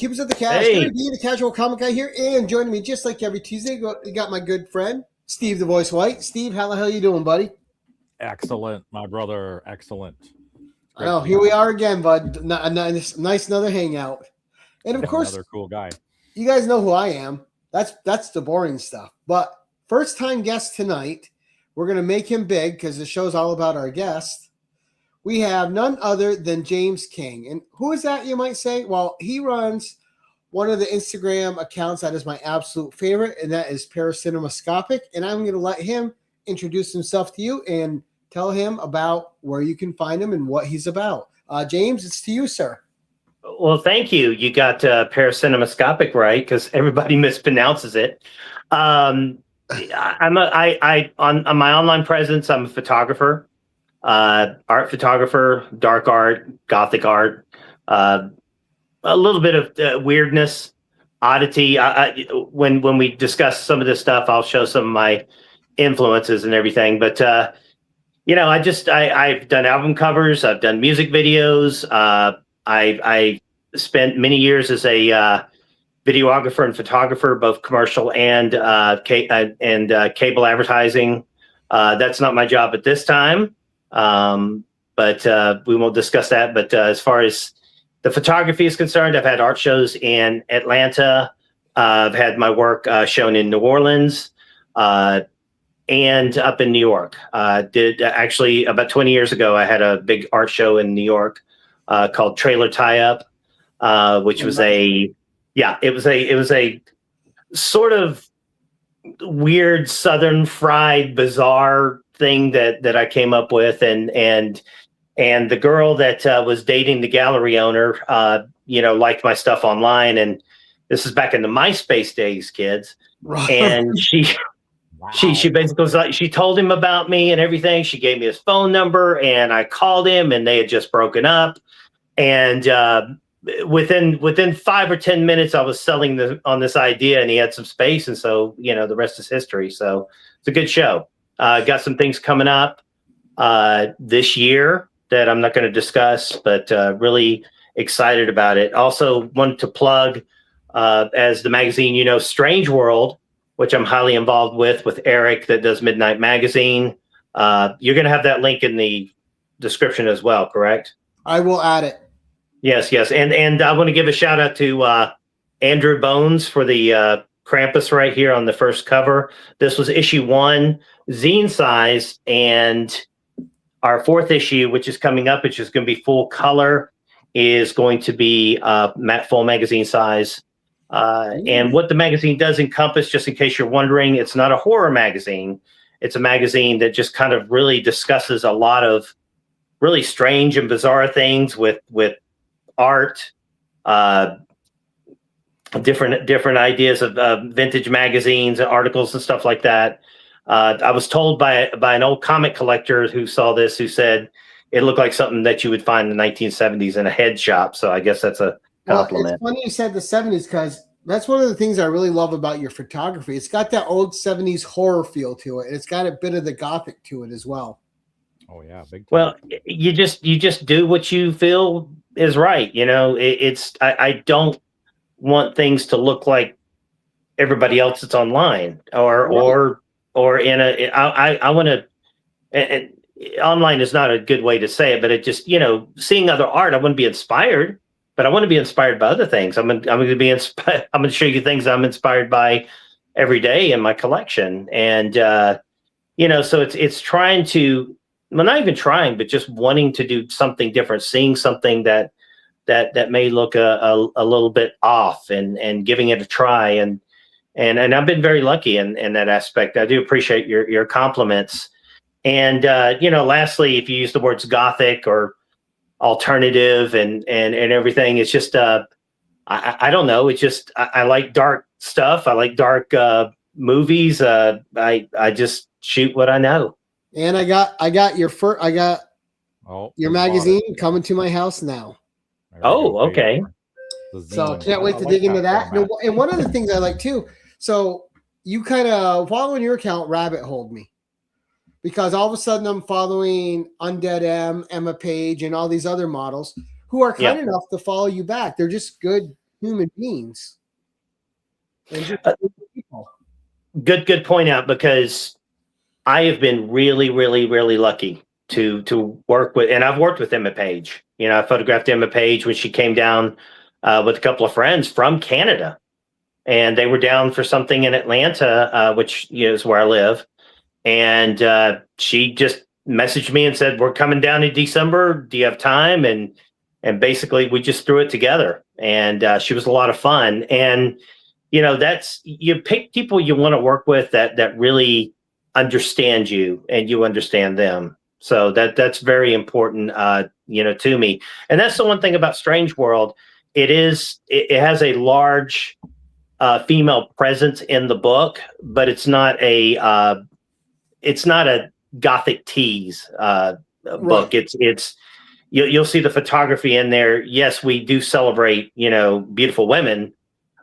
keep us at the cast. Hey. Gary D, the casual comic guy here, and joining me just like every Tuesday, you got my good friend Steve the Voice White. Steve, how the hell you doing, buddy? Excellent, my brother. Excellent. I know. Here we are again, bud. A nice another hangout. And of course, another cool guy. You guys know who I am. That's the boring stuff. But first time guest tonight, we're gonna make him big because the show's all about our guest. We have none other than James King. And who is that, you might say? Well, he runs one of the Instagram accounts that is my absolute favorite, and that is Paracinemascopic. And I'm going to let him introduce himself to you and tell him about where you can find him and what he's about. James, it's to you, sir. Well, thank you. You got Paracinemascopic right, because everybody mispronounces it. On my online presence, I'm a photographer. Art photographer, dark art, gothic art, a little bit of weirdness, oddity. When we discuss some of this stuff, I'll show some of my influences and everything. But I've done album covers, I've done music videos. I spent many years as a videographer and photographer, both commercial and cable advertising. That's not my job at this time. But we won't discuss that. But as far as the photography is concerned, I've had art shows in Atlanta. I've had my work shown in New Orleans and up in New York. Did actually about 20 years ago, I had a big art show in New York called Trailer Tie Up, which was it was a sort of weird Southern fried bizarre thing that I came up with, and the girl that was dating the gallery owner, liked my stuff online, and this is back in the MySpace days, kids. Right. And she basically was like, she told him about me and everything. She gave me his phone number, and I called him, and they had just broken up, and within 5 or 10 minutes, I was selling on this idea, and he had some space, and so the rest is history. So it's a good show. Got some things coming up this year that I'm not going to discuss, but really excited about it. Also wanted to plug as the magazine, Strange World, which I'm highly involved with Eric that does Midnight Magazine. You're going to have that link in the description as well, correct? I will add it. Yes. And I want to give a shout out to Andrew Bones for the Krampus right here on the first cover. This was issue 1, zine size, and our 4th issue, which is coming up, which is going to be full color, is going to be full magazine size. And what the magazine does encompass, just in case you're wondering, it's not a horror magazine. It's a magazine that just kind of really discusses a lot of really strange and bizarre things with art, different ideas of vintage magazines and articles and stuff like that. I was told by an old comic collector who saw this, who said it looked like something that you would find in the 1970s in a head shop. So I guess that's a compliment. Well, it's funny you said the 70s, because that's one of the things I really love about your photography. It's got that old 70s horror feel to it. It's got a bit of the gothic to it as well. Oh yeah, big time. Well, you just do what you feel is right. I don't want things to look like everybody else that's online or in a. I want to. And online is not a good way to say it, but it just seeing other art. I want to be inspired, but I want to be inspired by other things. I'm going to be inspired. I'm going to show you things I'm inspired by every day in my collection, and so it's trying to. Well, not even trying, but just wanting to do something different, seeing something that may look a little bit off, and giving it a try, and I've been very lucky in that aspect. I do appreciate your compliments, and lastly, if you use the words gothic or alternative and everything, it's just I don't know. It's just I like dark stuff. I like dark movies. I just shoot what I know. And I got your your magazine coming to my house now. Oh, okay. So can't wait to dig into that. And one of the things I like too, so you kind of following your account rabbit holed me, because all of a sudden I'm following Undead M, Emma Page, and all these other models who are kind enough to follow you back. They're just good human beings. And just people. Good point out, because I have been really, really, really lucky to work with, and I've worked with Emma Page. I photographed Emma Page when she came down with a couple of friends from Canada, and they were down for something in Atlanta, which is where I live. And she just messaged me and said, "We're coming down in December. Do you have time?" And basically we just threw it together, and she was a lot of fun. And that's, you pick people you want to work with that really understand you and you understand them. So that's very important, to me. And that's the one thing about Strange World. It has a large female presence in the book, but it's not a gothic tease book. It's you'll see the photography in there. Yes, we do celebrate, beautiful women,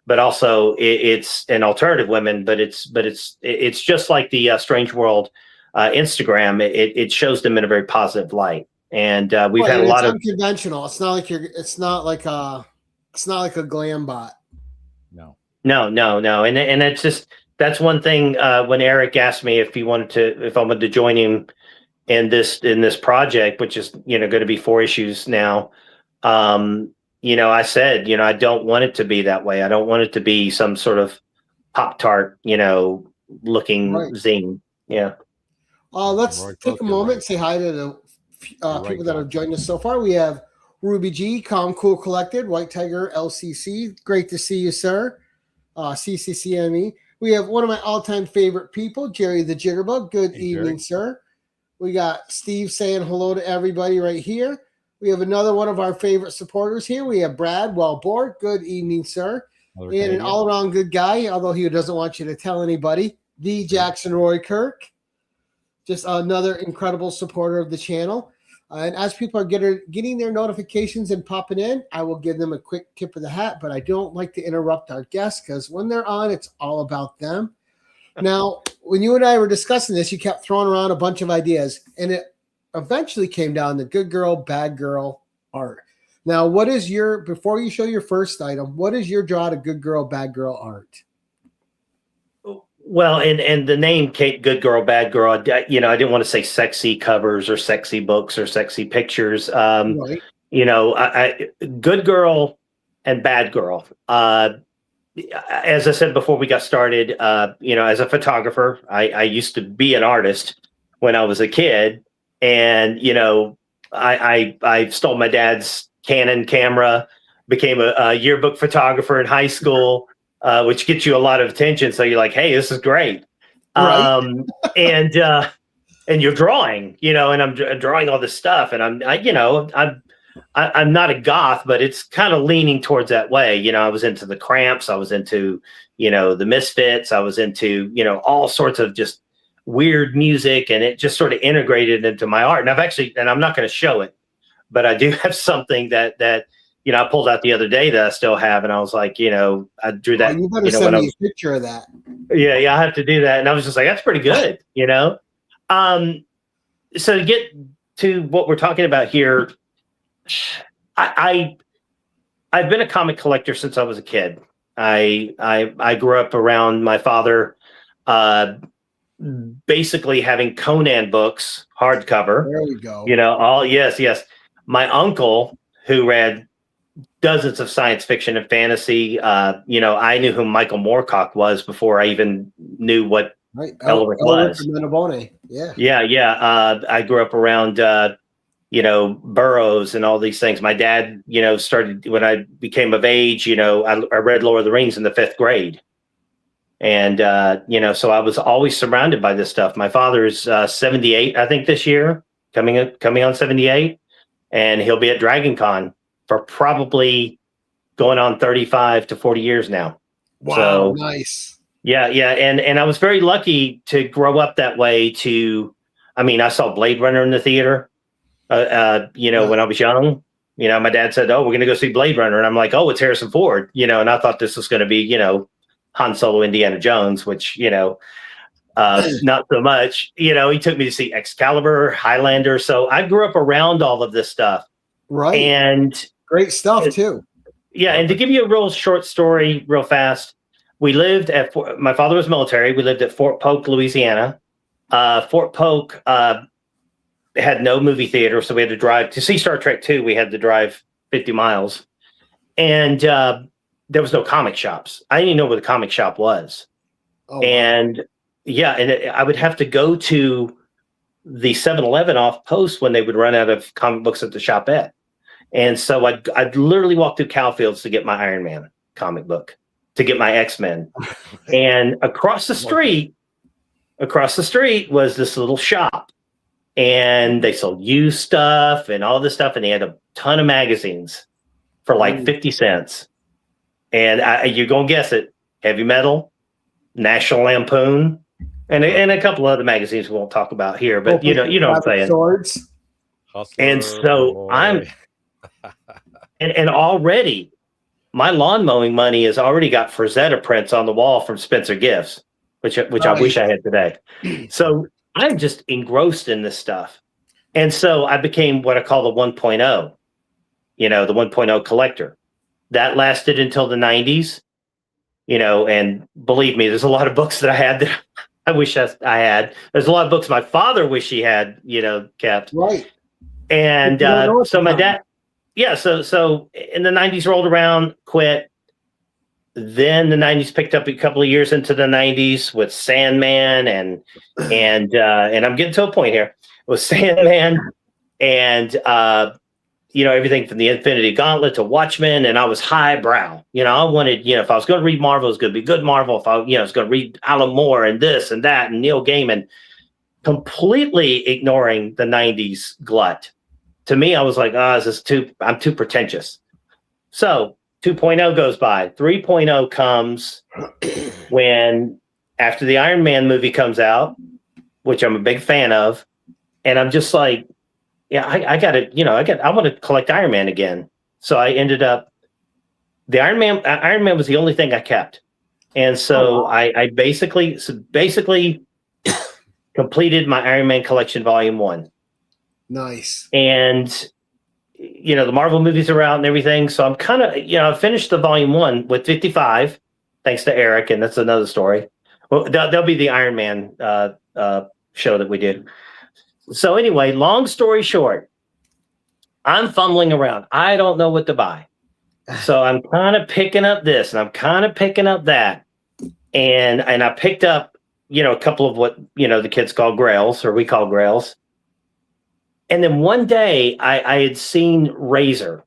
but also it's an alternative women, but it's just like the Strange World Instagram. It shows them in a very positive light. And we've had a lot of unconventional. It's not like a glam bot. No. And it's just, that's one thing. When Eric asked me if I wanted to join him in this project, which is going to be 4 issues now, I said, I don't want it to be that way. I don't want it to be some sort of Pop-Tart, looking zine. Yeah. Let's take a moment and say hi to the people that have joined us so far. We have Ruby G, Calm Cool Collected, White Tiger LCC. Great to see you, sir. CCCME. We have one of my all-time favorite people, Jerry the Jitterbug. Good evening, Jerry. Sir. We got Steve saying hello to everybody right here. We have another one of our favorite supporters here. We have Brad Wellboard. Good evening, sir. And an all-around good guy, although he doesn't want you to tell anybody, the Jackson Roy Kirk. Just another incredible supporter of the channel. And as people are getting their notifications and popping in, I will give them a quick tip of the hat, but I don't like to interrupt our guests because when they're on, it's all about them. Now, when you and I were discussing this, you kept throwing around a bunch of ideas, and it eventually came down to good girl, bad girl art. Now, before you show your first item, what is your draw to good girl, bad girl art? Well, and the name Kate, good girl, bad girl, I didn't want to say sexy covers or sexy books or sexy pictures. Right. Good girl and bad girl. As I said before we got started, as a photographer, I used to be an artist when I was a kid. And, I stole my dad's Canon camera, became a yearbook photographer in high school. Which gets you a lot of attention. So you're like, hey, this is great. Right. And you're drawing, and I'm drawing all this stuff. And I'm not a goth, but it's kind of leaning towards that way. I was into the Cramps. I was into, the Misfits. I was into, all sorts of just weird music. And it just sort of integrated into my art. And I'm not going to show it, but I do have something that I pulled out the other day that I still have, and I was like, I drew that. You better send me a picture of that. Yeah, I have to do that. And I was just like, that's pretty good, So to get to what we're talking about here, I've been a comic collector since I was a kid. I grew up around my father, basically having Conan books, hardcover. There we go. Yes. My uncle, who read dozens of science fiction and fantasy. I knew who Michael Moorcock was before I even knew what Elric was. Yeah. I grew up around, Burroughs and all these things. My dad, started when I became of age. I read Lord of the Rings in the 5th grade, and so I was always surrounded by this stuff. My father is 78, I think, this year, coming on 78, and he'll be at Dragon Con for probably going on 35 to 40 years now. Wow, so, nice. Yeah. And I was very lucky to grow up that way I saw Blade Runner in the theater, when I was young. My dad said, oh, we're going to go see Blade Runner. And I'm like, oh, it's Harrison Ford, and I thought this was going to be, Han Solo, Indiana Jones, which, not so much. He took me to see Excalibur, Highlander. So I grew up around all of this stuff. Right. And great stuff too. Yeah, and to give you a real short story, real fast, we lived at my father was military. We lived at Fort Polk, Louisiana. Fort Polk had no movie theater, so we had to drive to see Star Trek 2. We had to drive 50 miles, and there was no comic shops. I didn't even know what a comic shop was. Oh, And yeah, and I would have to go to the 7-Eleven off post when they would run out of comic books at the shopette. And so I'd literally walk through Cowfields to get my Iron Man comic book, to get my X-Men. And across the street was this little shop. And they sold used stuff and all this stuff. And they had a ton of magazines for like 50 cents. And you're going to guess it. Heavy Metal, National Lampoon, and a couple other magazines we won't talk about here. But you know what I'm saying. Swords. Hustler, And so boy. and already my lawn mowing money has already got Frazetta prints on the wall from Spencer Gifts, which I wish I had today. So I'm just engrossed in this stuff. And so I became what I call the 1.0, the 1.0 collector. That lasted until the 90s, and believe me, there's a lot of books that I had that I wish I had. There's a lot of books my father wish he had, kept. Right. And so my dad, so in the 90s rolled around, quit. Then the 90s picked up a couple of years into the 90s with Sandman and I'm getting to a point here with Sandman and everything from the Infinity Gauntlet to Watchmen, and I was highbrow. I wanted, if I was going to read Marvel, it was going to be good Marvel. If I was going to read Alan Moore and this and that and Neil Gaiman, completely ignoring the 90s glut. To me, I was like, I'm too pretentious. So 2.0 goes by. 3.0 comes when after the Iron Man movie comes out, which I'm a big fan of, and I'm just like, yeah, I want to collect Iron Man again. So I ended up the Iron Man was the only thing I kept. And so I basically completed my Iron Man collection volume 1. Nice. And the Marvel movies are out and everything. So I'm kind of, I finished the volume 1 with 55, thanks to Eric, and that's another story. Well, that'll be the Iron Man show that we did. So anyway, long story short, I'm fumbling around. I don't know what to buy. So I'm kind of picking up this and I'm kind of picking up that. And I picked up, a couple of what, the kids call grails, or we call grails. And then one day I had seen Razor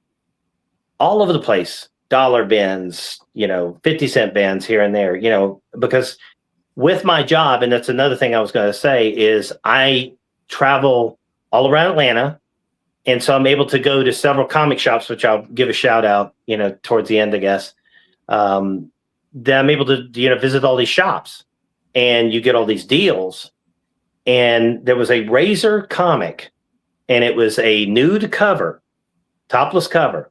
all over the place, dollar bins, 50-cent bins here and there, because with my job, and that's another thing I was going to say, is I travel all around Atlanta. And so I'm able to go to several comic shops, which I'll give a shout out, towards the end, I guess. Then I'm able to, visit all these shops and you get all these deals. And there was a Razor comic, and it was a nude cover, topless cover.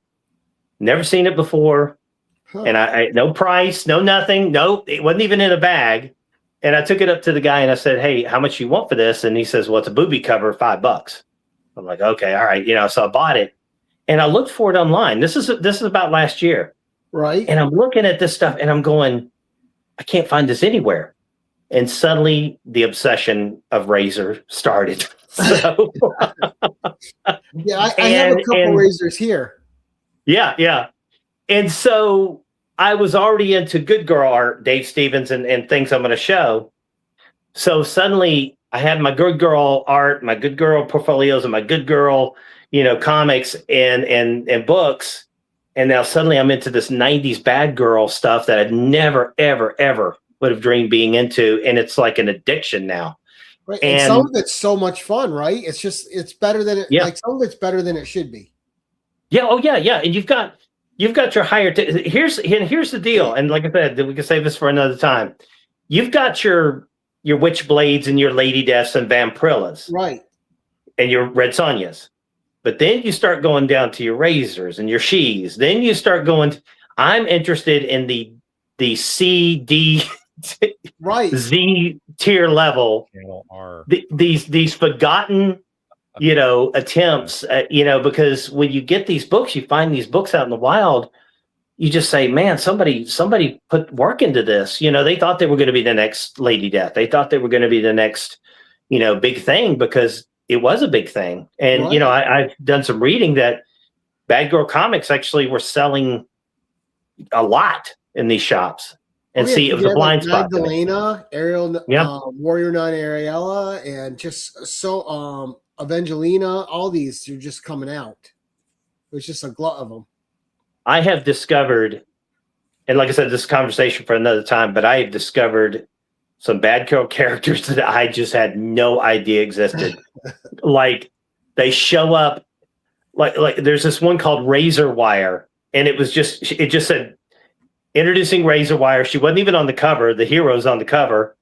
Never seen it before. Huh. And I no price, no nothing. No, it wasn't even in a bag. And I took it up to the guy and I said, "Hey, how much you want for this?" And he says, "Well, it's a booby cover, $5." I'm like, "Okay, all right." So I bought it and I looked for it online. This is about last year. Right. And I'm looking at this stuff and I'm going, I can't find this anywhere. And suddenly the obsession of Razor started. So yeah, I have a couple Razors here. Yeah. And so I was already into Good Girl art, Dave Stevens and things I'm going to show. So suddenly I had my Good Girl art, my Good Girl portfolios, and my Good Girl, comics and books. And now suddenly I'm into this 90s bad girl stuff that I'd never, ever, ever would have dreamed being into. And it's like an addiction now. Right. And some of it's so much fun, right? It's better than it. Yeah. Like some of it's better than it should be. Yeah. Oh yeah. Yeah. And you've got your higher, here's the deal. And like I said, we can save this for another time. You've got your Witchblades and your Lady Deaths and Vamprillas. Right. And your Red Sonjas. But then you start going down to your Razors and your Shees. Then you start going, I'm interested in the C, D, right, Z tier level. These forgotten, attempts, because when you get these books, you find these books out in the wild, you just say, man, somebody put work into this. They thought they were going to be the next Lady Death. They thought they were going to be the next, big thing, because it was a big thing. And, Right. I've done some reading that Bad Girl Comics actually were selling a lot in these shops. And see, it was a blind spot. Magdalena, Ariel, Yeah. Warrior Nun Ariella, and just so Evangelina, all these are just coming out. There's just a glut of them. I have discovered, and like I said, this is a conversation for another time, but I have discovered some Bad Girl characters that I just had no idea existed. Like, they show up, like there's this one called Razor Wire, and it just said, introducing Razor Wire. She wasn't even on the cover. The hero's on the cover,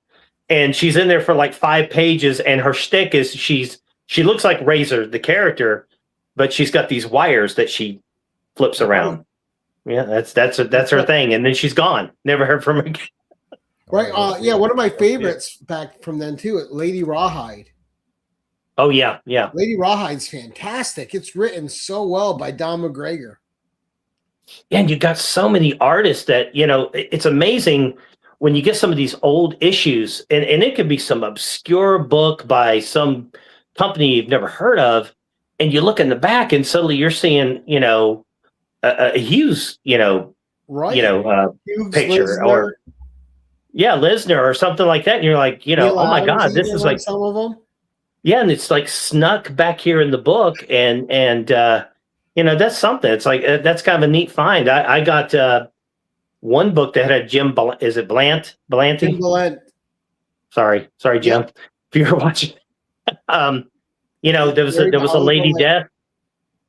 and she's in there for like 5 pages. And her shtick is she looks like Razor, the character, but she's got these wires that she flips around. Yeah, that's her thing. And then she's gone. Never heard from her again. Right. Yeah. One of my favorites back from then too, Lady Rawhide. Oh yeah, yeah. Lady Rawhide's fantastic. It's written so well by Don McGregor. And you got so many artists that, it's amazing when you get some of these old issues, and it could be some obscure book by some company you've never heard of, and you look in the back and suddenly you're seeing, a Hughes, right. Hughes picture, Lisner. Or Lisner or something like that. And you're like, oh my God, this is like some of them. Yeah. And it's like snuck back here in the book. And that's something. It's like, that's kind of a neat find. I got one book that had a Jim, is it Blanty? Jim Blant. Sorry, Jim. Yeah. If you're watching, there was a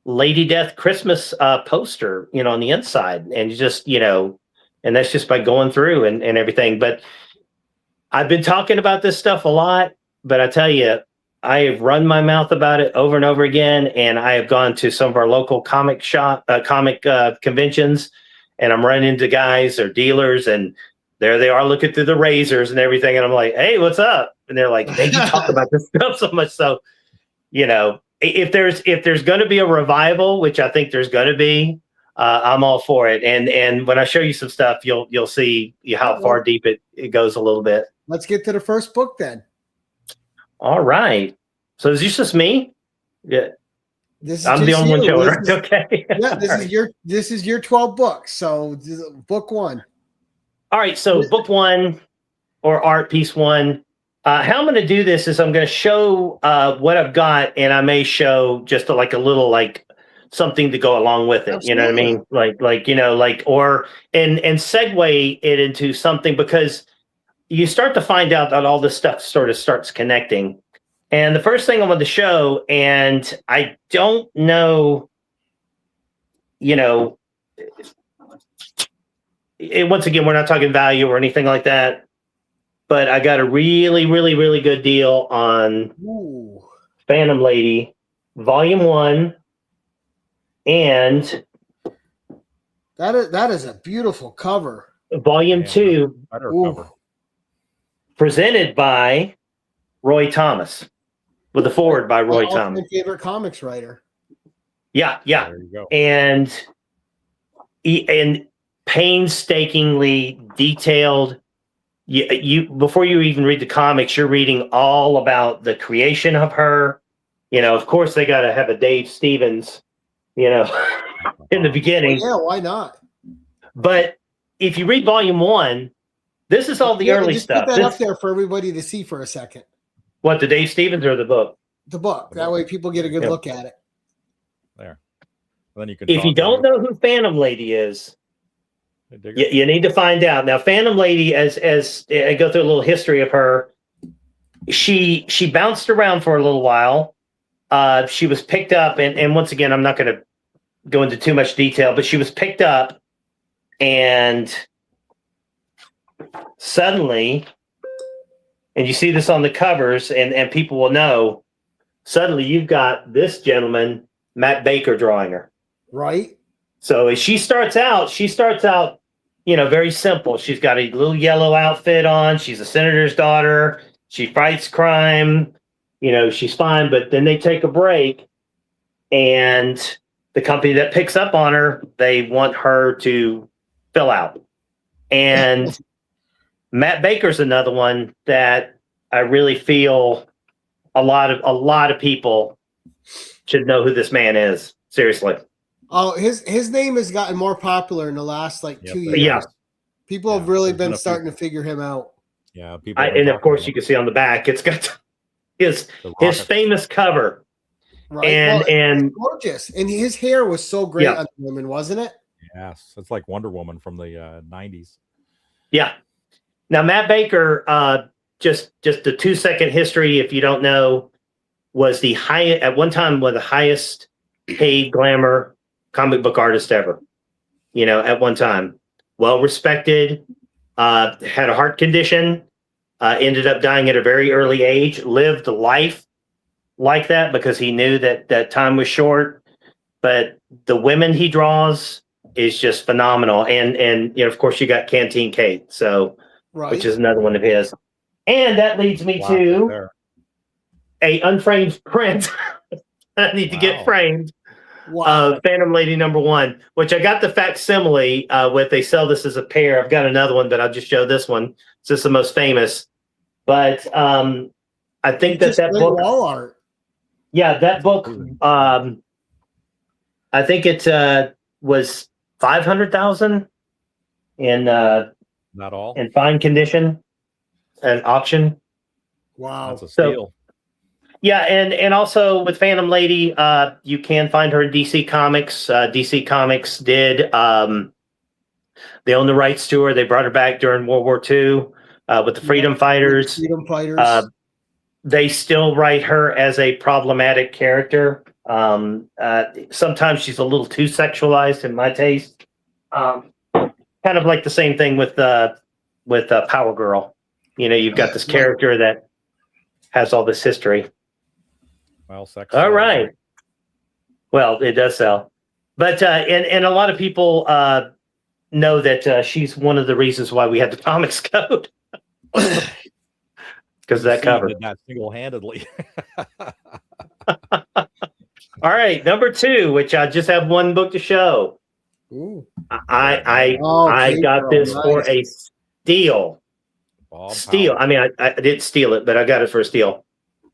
Lady Death Christmas poster, on the inside, and and that's just by going through and everything. But I've been talking about this stuff a lot, but I tell you, I have run my mouth about it over and over again, and I have gone to some of our local comic conventions, and I'm running into guys or dealers, and there they are looking through the razors and everything, and I'm like, hey, what's up? And they're like, hey, you talk about this stuff so much. So, if there's going to be a revival, which I think there's going to be, I'm all for it. And when I show you some stuff, you'll see how far deep it goes a little bit. Let's get to the first book then. All right. So is this just me? Yeah. I'm the only one showing. Right? Okay. Yeah. This is your 12 books. So book 1. All right. So book 1, or art piece 1. How I'm going to do this is I'm going to show what I've got, and I may show just a little something to go along with it. Absolutely. You know what I mean? And segue it into something, because you start to find out that all this stuff sort of starts connecting. And the first thing I want to show, and I don't know, once again, we're not talking value or anything like that, but I got a really, really, really good deal on Phantom Lady, Volume 1, and that is a beautiful cover. Volume 2, better cover. Presented by Roy Thomas, with a forward by Roy Thomas. My favorite comics writer. Yeah. There you go. And painstakingly detailed. You before you even read the comics, you're reading all about the creation of her. Of course, they got to have a Dave Stevens, in the beginning. Well, yeah, why not? But if you read Volume 1, this is all the early stuff. Put that up there for everybody to see for a second. What, the Dave Stevens or the book? The book. That way people get a good look at it. There. Then you can. If you don't know who Phantom Lady is, you need to find out. Now, Phantom Lady, as I go through a little history of her, she bounced around for a little while. She was picked up, and once again, I'm not going to go into too much detail, but she was picked up, and suddenly, and you see this on the covers, and people will know, suddenly you've got this gentleman, Matt Baker, drawing her. Right. So as she starts out, very simple. She's got a little yellow outfit on. She's a senator's daughter. She fights crime. She's fine. But then they take a break, and the company that picks up on her, they want her to fill out. And Matt Baker's another one that I really feel a lot of people should know who this man is. Seriously. Oh, his name has gotten more popular in the last like 2 years. Yeah. People have really been starting to figure him out. Yeah, people. And of course, you can see on the back, it's got his famous cover. Right. And it's gorgeous. And his hair was so great on the women, wasn't it? Yes, it's like Wonder Woman from the 90s. Yeah. Now, Matt Baker, just the 2-second history, if you don't know, was at one time one of the highest paid glamour comic book artist ever. At one time, well respected, had a heart condition, ended up dying at a very early age, lived a life like that because he knew that time was short. But the women he draws is just phenomenal. And of course, you got Canteen Kate, which is another one of his. And that leads me to a unframed print I need to get framed. Phantom Lady #1, which I got the facsimile with. They sell this as a pair. I've got another one, but I'll just show this one. It's just the most famous. But I think that book. Wall art. Yeah, that book. I think it was 500,000 in not all in fine condition at auction. Wow, that's a steal. Yeah, and also with Phantom Lady, you can find her in DC Comics. DC Comics did they own the rights to her. They brought her back during World War II with the Freedom Fighters. Freedom Fighters. They still write her as a problematic character. Sometimes she's a little too sexualized in my taste. Kind of like the same thing with Power Girl. You've got this character that has all this history. Well, sex. All right. Well, it does sell, but and a lot of people know that she's one of the reasons why we had the comics code. Because that cover. Did that single-handedly. All right, #2, which I just have one book to show. Ooh. I got this for a steal. Steal. I mean, I didn't steal it, but I got it for a steal.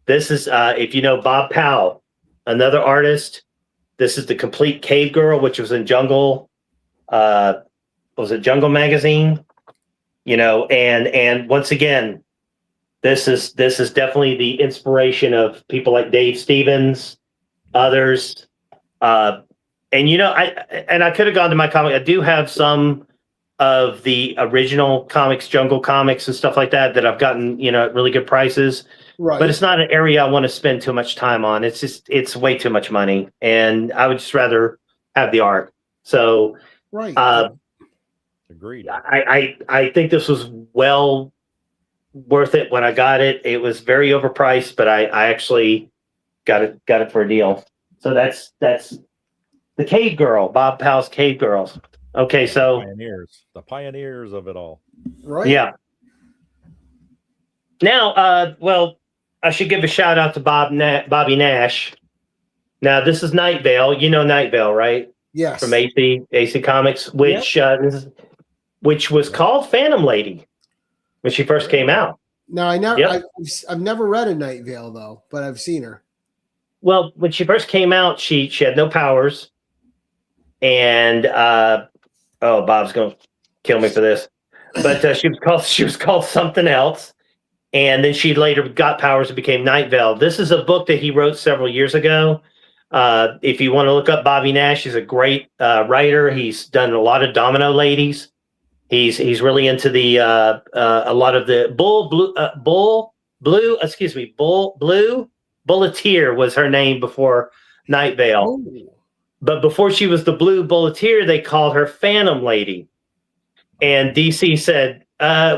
This is, if you know Bob Powell, another artist. This is the Complete Cave Girl, which was in Jungle. Was it Jungle Magazine? And once again, this is definitely the inspiration of people like Dave Stevens, others. And I could have gone to my comic. I do have some of the original comics, Jungle Comics and stuff like that I've gotten, at really good prices. Right. But it's not an area I want to spend too much time on. It's way too much money, and I would just rather have the art. So, right. Agreed. I think this was well worth it when I got it. It was very overpriced, but I actually got it for a deal. So that's the Cave Girl, Bob Powell's Cave Girls. Okay, so the pioneers of it all. Right. Yeah. Now, I should give a shout out to Bobby Nash. Now, this is Night Vale. You know Night Vale, right? Yes. From AC Comics, which was called Phantom Lady when she first came out. No, I've never read a Night Vale though, but I've seen her. Well, when she first came out, she had no powers, and Bob's gonna kill me for this, but she was called something else. And then she later got powers and became Night Vale. This is a book that he wrote several years ago. If you want to look up Bobby Nash, he's a great writer. He's done a lot of Domino Ladies. He's really into the a lot of the Blue Bulleteer was her name before Night Vale. Oh. But before she was the Blue Bulleteer, they called her Phantom Lady. And DC said,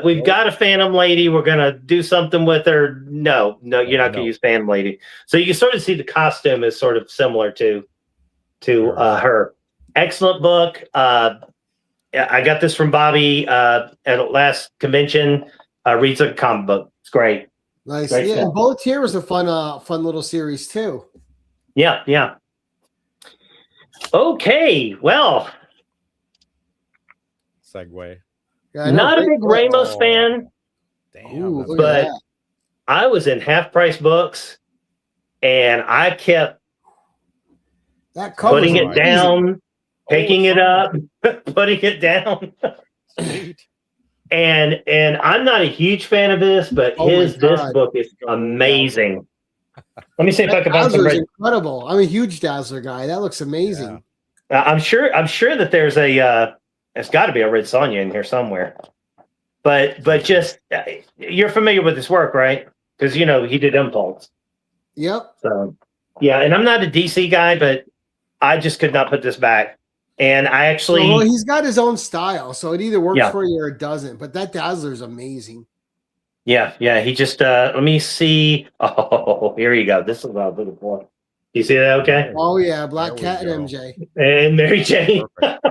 we've got a Phantom Lady. We're going to do something with her. No, you're not going to use Phantom Lady. So you can sort of see the costume is sort of similar to her. Excellent book. I got this from Bobby at last convention. Reads like a comic book. It's great. Nice. Great stuff. And Bulleteer was a fun little series too. Yeah. Okay. Well, segue. Yeah, I know, Not a great big book. Ramos Oh. fan, Damn. Ooh, that's look but- at that. I was in Half Price Books, and I kept That cover's putting it amazing. down, picking it's it up, putting it down. sweet. And I'm not a huge fan of this, but Oh my this God. book is Go amazing. Let me see if I That can find some. Dazzler's incredible. I'm a huge Dazzler guy. That looks amazing. I'm sure that there's a. There's got to be a Red Sonja in here somewhere. But just you're familiar with his work, right? Because he did Impulse. Yep. So yeah, and I'm not a DC guy, but I just could not put this back. And I actually, Well, he's got his own style, so it either works Yeah. for you or it doesn't. But that Dazzler's amazing. yeah, he just let me see. Oh, here you go. This is what I was looking for. You see that? Okay. Oh yeah, Black There we Cat go. and MJ. And Mary Jane. Perfect.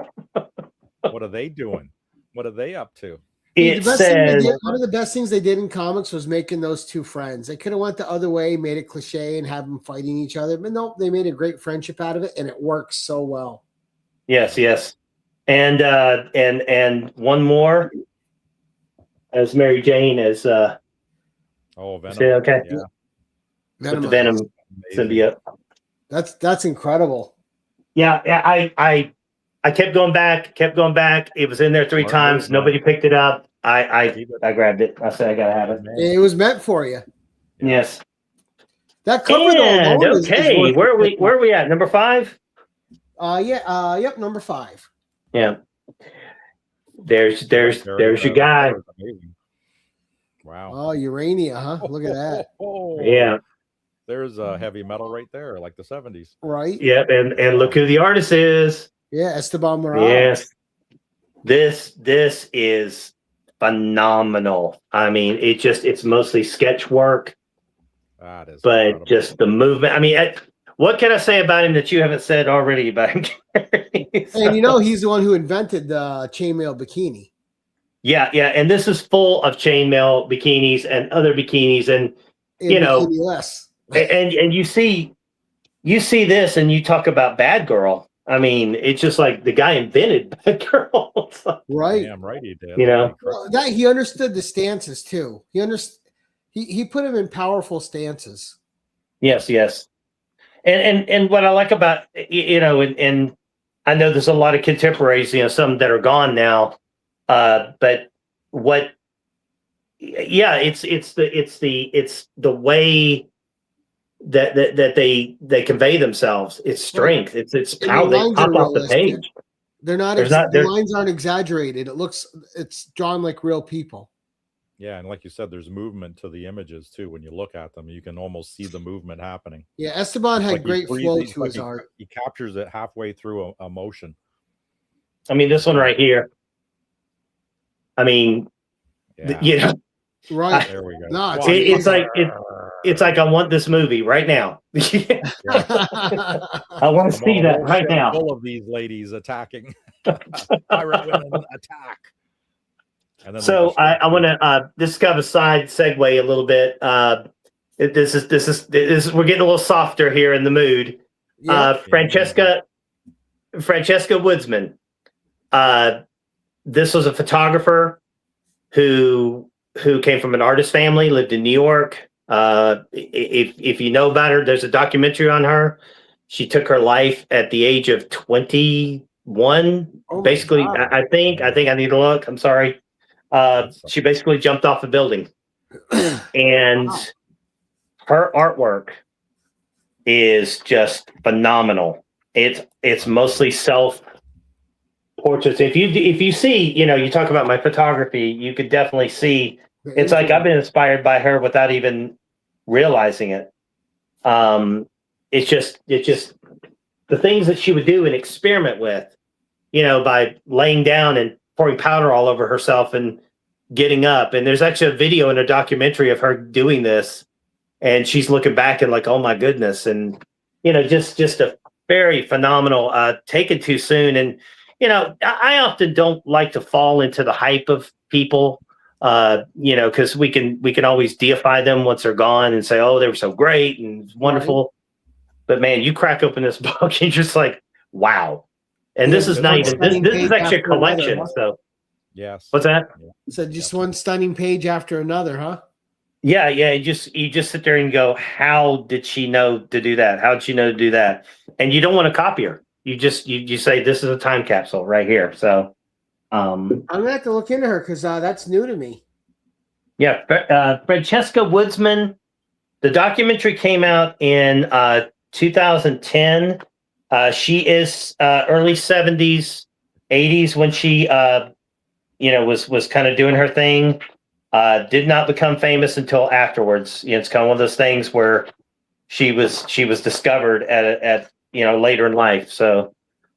What are they doing? What are they up to? It The best thing they says, did, one of the best things they did in comics was making those two friends. They could have went the other way, made it cliche, and have them fighting each other. But no, they made a great friendship out of it, and it works so well. yes, and one more as Mary Jane as Oh, Venom. say okay Yeah. with the Venom Amazing. symbiote. That's incredible. Yeah, I kept going back. It was in there 3 Smart times. move, man. Nobody picked it up. I grabbed it. I said I gotta have it. It was meant for you. Yes. That cover though And alone is okay, worth where it. are we at? Number 5? Yep, number 5. Yeah. There's your guy. Amazing. Wow. Oh, Urania, huh? Look at that. Oh, Yeah. There's a heavy metal right there, like the 70s. Right? Yeah, and look who the artist is. Yeah, Esteban Morales. Yes. This is phenomenal. I mean, it's mostly sketch work, That is but incredible. just the movement. I mean, what can I say about him that you haven't said already about him? And he's the one who invented the chainmail bikini. Yeah, and this is full of chainmail bikinis and other bikinis, and Bikini-less. and you see this, and you talk about Bad Girl. I mean, it's just like the guy invented Bad Girl. It's like, Right. Damn right he did. Well, that he understood the stances too. He put him in powerful stances. yes. And what I like about and I know there's a lot of contemporaries, some that are gone now, but what? Yeah, it's the way that they convey themselves. It's strength. It's how the they lines pop are off the realistic. page. They're not. The lines aren't exaggerated. It's drawn like real people. Yeah, and like you said, there's movement to the images too. When you look at them, you can almost see the movement happening. Yeah, Esteban had Like he great breathes- flow it's to like his art. He captures it halfway through a motion. I mean, this one right here. I mean, Yeah. Right. There we go. No, it's Wow. it's like I want this movie right now. I want to Come see on, that we'll right show now. Full of these ladies attacking. Pirate women attack. And then So I want to. This is kind of a side segue a little bit. This is we're getting a little softer here in the mood. Yeah. Francesca Woodsman. This was a photographer who came from an artist family, lived in New York. If you know about her, there's a documentary on her. She took her life at the age of 21. Oh my Basically, God. I think I need to look. I'm sorry. She basically jumped off a building, and Wow. her artwork is just phenomenal. It's mostly self portraits. If you see, you talk about my photography, you could definitely see. It's like I've been inspired by her without even realizing it. It's just the things that she would do and experiment with, by laying down and pouring powder all over herself and getting up. And there's actually a video in a documentary of her doing this, and she's looking back and like, oh my goodness. And, just a very phenomenal, taken too soon. And, I often don't like to fall into the hype of people, because we can always deify them once they're gone and say, oh, they were so great and wonderful. Right. But man, you crack open this book and you're just like, wow. And this is not even, this is actually a collection. So Yes. What's that? So just one stunning page after another, huh? Yeah. You just sit there and go, how did she know to do that? How did she know to do that? And you don't want to copy her. You say, this is a time capsule right here. So, I'm gonna have to look into her because that's new to me. yeah, Francesca Woodsman. The documentary came out in 2010. She is early 70s, 80s when she was kind of doing her thing. Did not become famous until afterwards. It's kind of one of those things where she was discovered at later in life. So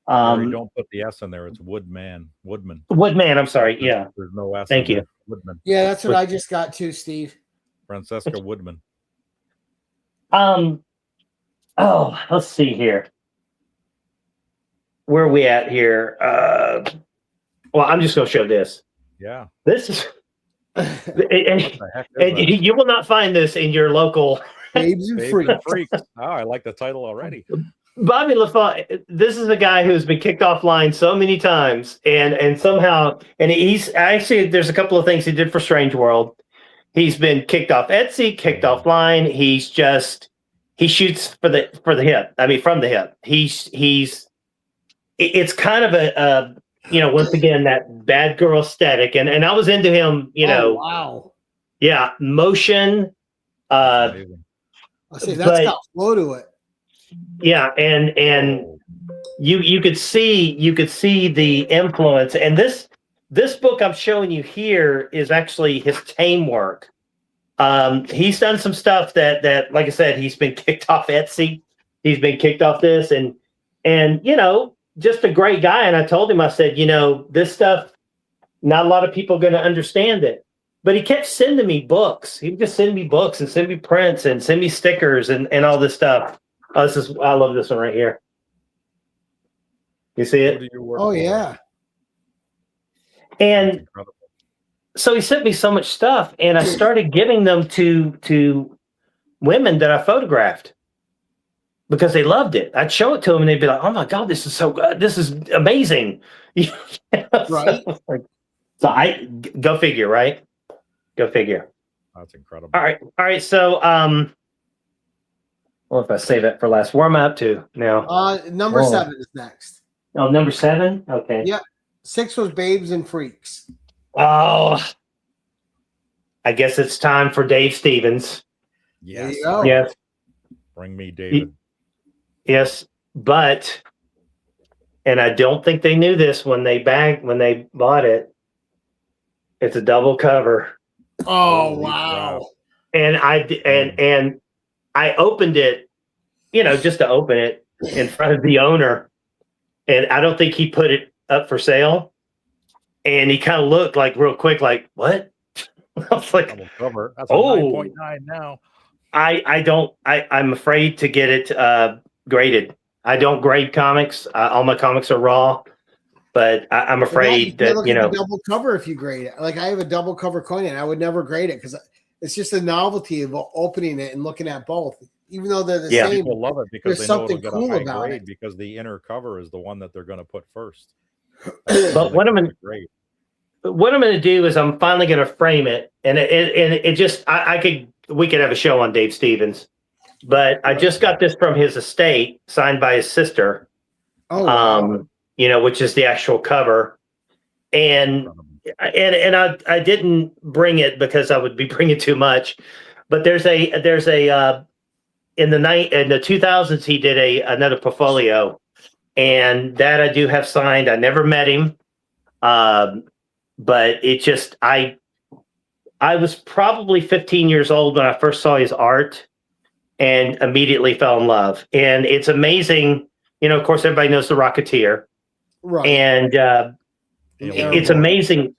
don't put the S in there. It's Woodman. I'm sorry. Yeah. There's no S. Thank you. There. Woodman. Yeah, that's what I just got too, Steve. Francesca Woodman. Let's see here. Where are we at here? Well, I'm just going to show this. Yeah. This is, and you will not find this in your local. Babes and Freaks. Oh, I like the title already. Bobby LaFont, this is a guy who's been kicked offline so many times, and somehow, and he's actually, there's a couple of things he did for Strange World. He's been kicked off Etsy, kicked offline. He shoots for the hip. I mean, from the hip. It's kind of a once again, that bad girl aesthetic. And I was into him, wow. Yeah. Motion. I say that's got flow to it. Yeah. And you could see the influence. And this book I'm showing you here is actually his tame work. He's done some stuff that, like I said, he's been kicked off Etsy. He's been kicked off this and just a great guy. And I told him, I said, this stuff, not a lot of people are going to understand it. But he kept sending me books. He would just send me books and send me prints and send me stickers and all this stuff. I love this one right here. You see it? Oh, yeah. And so he sent me so much stuff, and I started giving them to women that I photographed because they loved it. I'd show it to them, and they'd be like, "Oh my God, this is so good! This is amazing!" Right? So I go figure, right? Go figure. That's incredible. All right. So, well, if I save it for last, where am I up to now? Number 7 is next. Oh, number 7. Okay. Yeah. 6 was Babes and Freaks. Oh, I guess it's time for Dave Stevens. Yes. Yes. Bring me David. Yes, but, and I don't think they knew this when they bought it. It's a double cover. Oh, wow. And I opened it, just to open it in front of the owner. And I don't think he put it up for sale. And he kind of looked like real quick, like, what? I was like, double cover. That's a 9.9 now. I'm afraid to get it graded. I don't grade comics. All my comics are raw, but I'm afraid that, double cover if you grade it. Like I have a double cover coin and I would never grade it because it's just a novelty of opening it and looking at both. Even though they're the same, people love it because there's they know something it'll get cool a high about grade it. because the inner cover is the one that they're going to put first. But what I'm going to do is I'm finally going to frame it, and it just we could have a show on Dave Stevens, but I just got this from his estate, signed by his sister. Oh, wow. Which is the actual cover, and I didn't bring it because I would be bringing too much, but there's a in the 2000s he did another portfolio, and that I do have signed. I never met him, but it just I was probably 15 years old when I first saw his art, and immediately fell in love. And it's amazing, of course everybody knows the Rocketeer, Right. and it's amazing.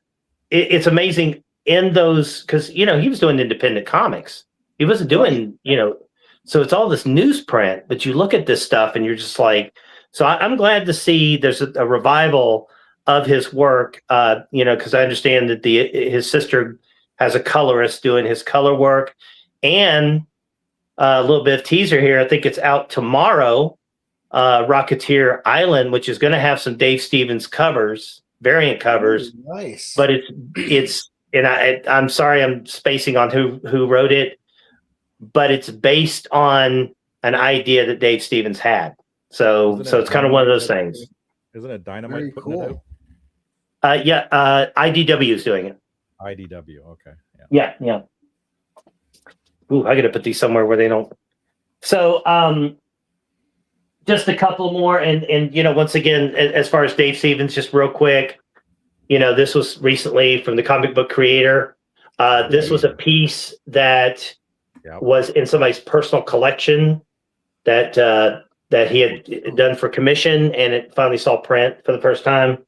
It's amazing in those because he was doing independent comics. He wasn't doing so it's all this newsprint. But you look at this stuff and you're just like, so I'm glad to see there's a revival of his work. Because I understand that his sister has a colorist doing his color work, and a little bit of teaser here. I think it's out tomorrow. Rocketeer Island, which is going to have some Dave Stevens covers. variant covers. Ooh, nice. But it's and I'm sorry I'm spacing on who wrote it, but it's based on an idea that Dave Stevens had. So it's kind of one of those things. Isn't it Dynamite Very putting it cool. Yeah, IDW is doing it. IDW, okay. Yeah. Ooh, I got to put these somewhere where they don't. So, just a couple more, and once again, as far as Dave Stevens, just real quick, this was recently from the comic book creator. This was a piece that was in somebody's personal collection that he had done for commission, and it finally saw print for the first time.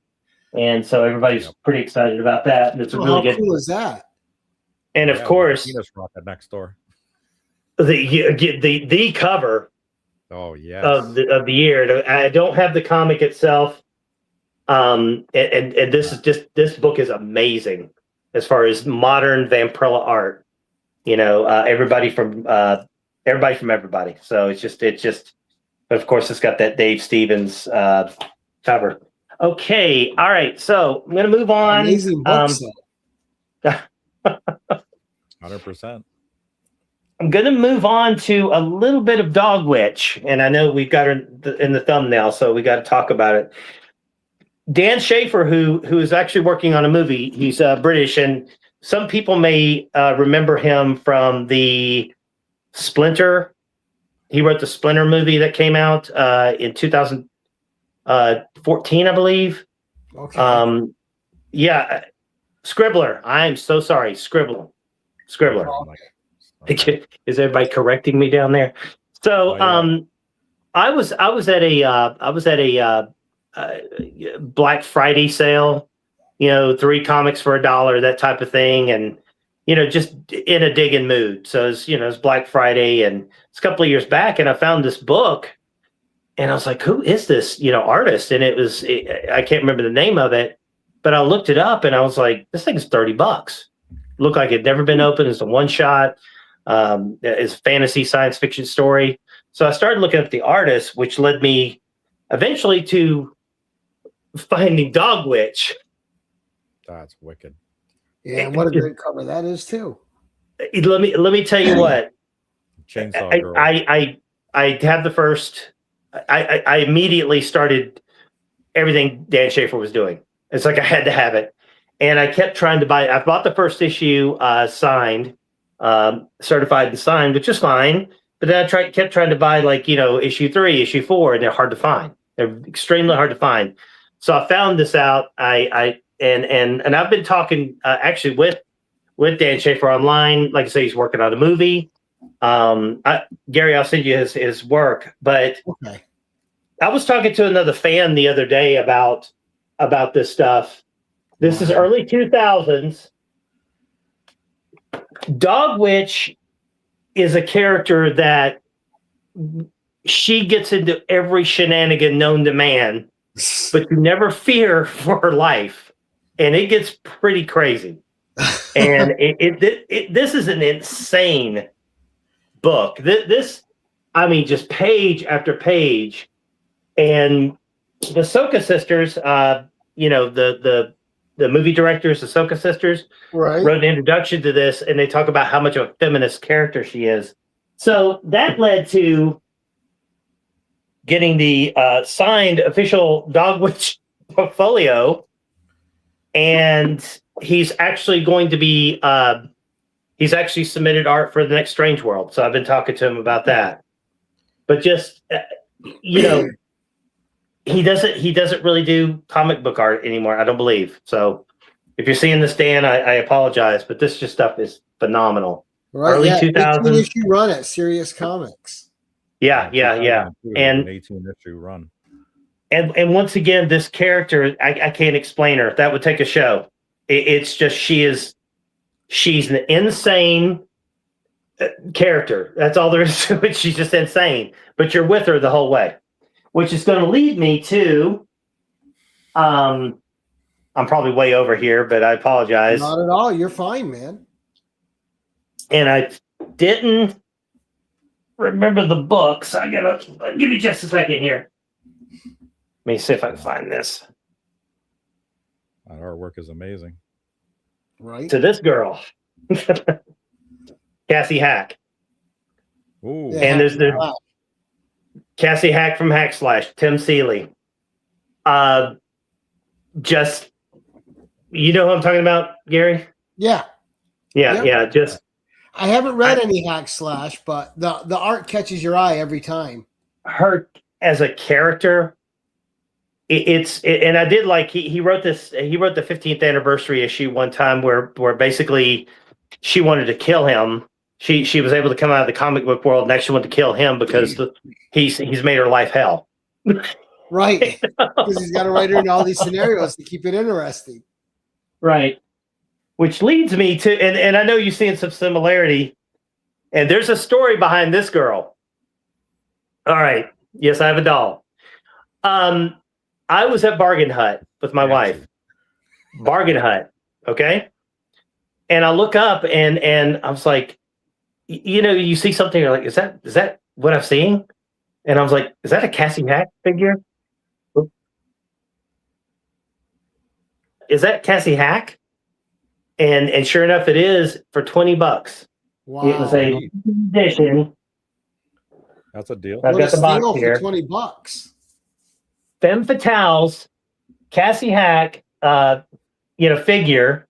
And so everybody's pretty excited about that. And it's a really good. How cool is that? And of course, penis rocket next door. The cover. Oh yes. Of the year. I don't have the comic itself. And this book is amazing as far as modern Vampirella art. Everybody from everybody. So it's just. But of course, it's got that Dave Stevens cover. Okay, all right. So I'm going to move on. Amazing book. 100%. I'm going to move on to a little bit of Dog Witch, and I know we've got her in the thumbnail, so we got to talk about it. Dan Schafer, who is actually working on a movie, he's British, and some people may remember him from the Splinter. He wrote the Splinter movie that came out in 2014, I believe. Okay. Yeah, Scribbler. I'm so sorry, Scribbler. Okay. Is everybody correcting me down there? So, I was at a Black Friday sale, 3 comics for $1, that type of thing, and just in a digging mood. So it's Black Friday, and it's a couple of years back, and I found this book, and I was like, who is this artist? And I can't remember the name of it, but I looked it up, and I was like, this thing's $30. Looked like it'd never been opened. It's a one shot. It's a fantasy science fiction story. So I started looking at the artist, which led me eventually to finding Dog Witch. That's wicked. Yeah, what a great cover that is too. Let me tell you what. Chainsaw Girl. I have the first. I immediately started everything Dan Schafer was doing. It's like I had to have it, and I kept trying to buy. I bought the first issue signed, certified and signed, which is fine. But then I kept trying to buy issue 3, issue 4, and they're hard to find. They're extremely hard to find. So I found this out. And I've been talking actually with Dan Schafer online. Like I say, he's working on a movie. Gary, I'll send you his work. But okay. I was talking to another fan the other day about this stuff. This is early 2000s. Dog Witch is a character that she gets into every shenanigan known to man, but you never fear for her life, and it gets pretty crazy. And this is an insane book. This, I mean, just page after page. And the Soka sisters, the movie directors, the Soka sisters, right, wrote an introduction to this, and they talk about how much of a feminist character she is. So that led to getting the signed official Dog Witch portfolio, and he's actually going to be he's actually submitted art for the next Strange World. So I've been talking to him about that. But just he doesn't really do comic book art anymore, I don't believe. So if you're seeing this, Dan, I apologize, but this just stuff is phenomenal. Right, early 2000s. 18-issue run at Serious Comics. Yeah. And 18-issue run. And once again, this character, I can't explain her. That would take a show. It's just she's an insane character. That's all there is to it. She's just insane. But you're with her the whole way, which is going to lead me to. I'm probably way over here, but I apologize. Not at all. You're fine, man. And I didn't remember the books. I gotta give me just a second here. Let me see if I can find this. That artwork is amazing. Right. To this girl, Cassie Hack. Ooh. Yeah, And there's wow. Cassie Hack from Hack Slash, Tim Seeley. Just, you know who I'm talking about, Gary? Yeah. Yeah, Yep. yeah. Just, I haven't read any Hack Slash, but the art catches your eye every time. her as a character, and I did like he wrote this. He wrote the 15th anniversary issue one time where basically she wanted to kill him. She was able to come out of the comic book world and actually wanted to kill him because he's made her life hell. Right. Because he's got to write her in all these scenarios to keep it interesting. Right. Which leads me to, and I know you've seen some similarity, and there's a story behind this girl. All right. Yes, I have a doll. I was at Bargain Hut with my wife. Bargain Hut. Okay. And I look up and I was like, you know, you see something, you're like, is that what I'm seeing? And I was like, is that a Cassie Hack figure? Is that Cassie Hack? And sure enough, it is for $20. Wow. It was a edition. That's a deal. I've What got a the box steal here. for $20. Femme Fatales, Cassie Hack, figure,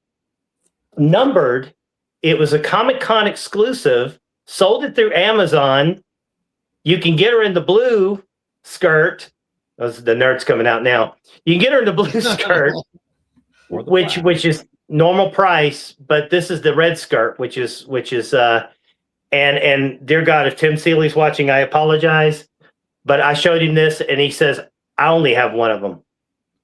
numbered. It was a Comic-Con exclusive. Sold it through Amazon. You can get her in the blue skirt. Those the nerds coming out now. You can get her in the blue skirt, which is normal price, but this is the red skirt, which is and dear God, if Tim Seeley's watching, I apologize, but I showed him this and he says I only have one of them.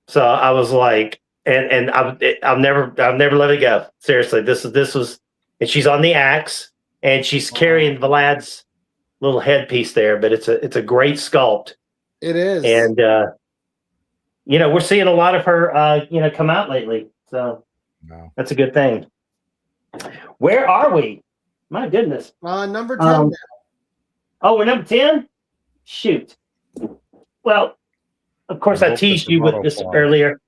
So I was like, and I'll never let it go. Seriously, this was, and she's on the axe and she's carrying Vlad's little headpiece there, but it's a great sculpt. It is. And we're seeing a lot of her come out lately. So that's a good thing. Where are we? My goodness. Number 10 now. Oh, we're number 10? Shoot. Well, of course, I teased you with this earlier.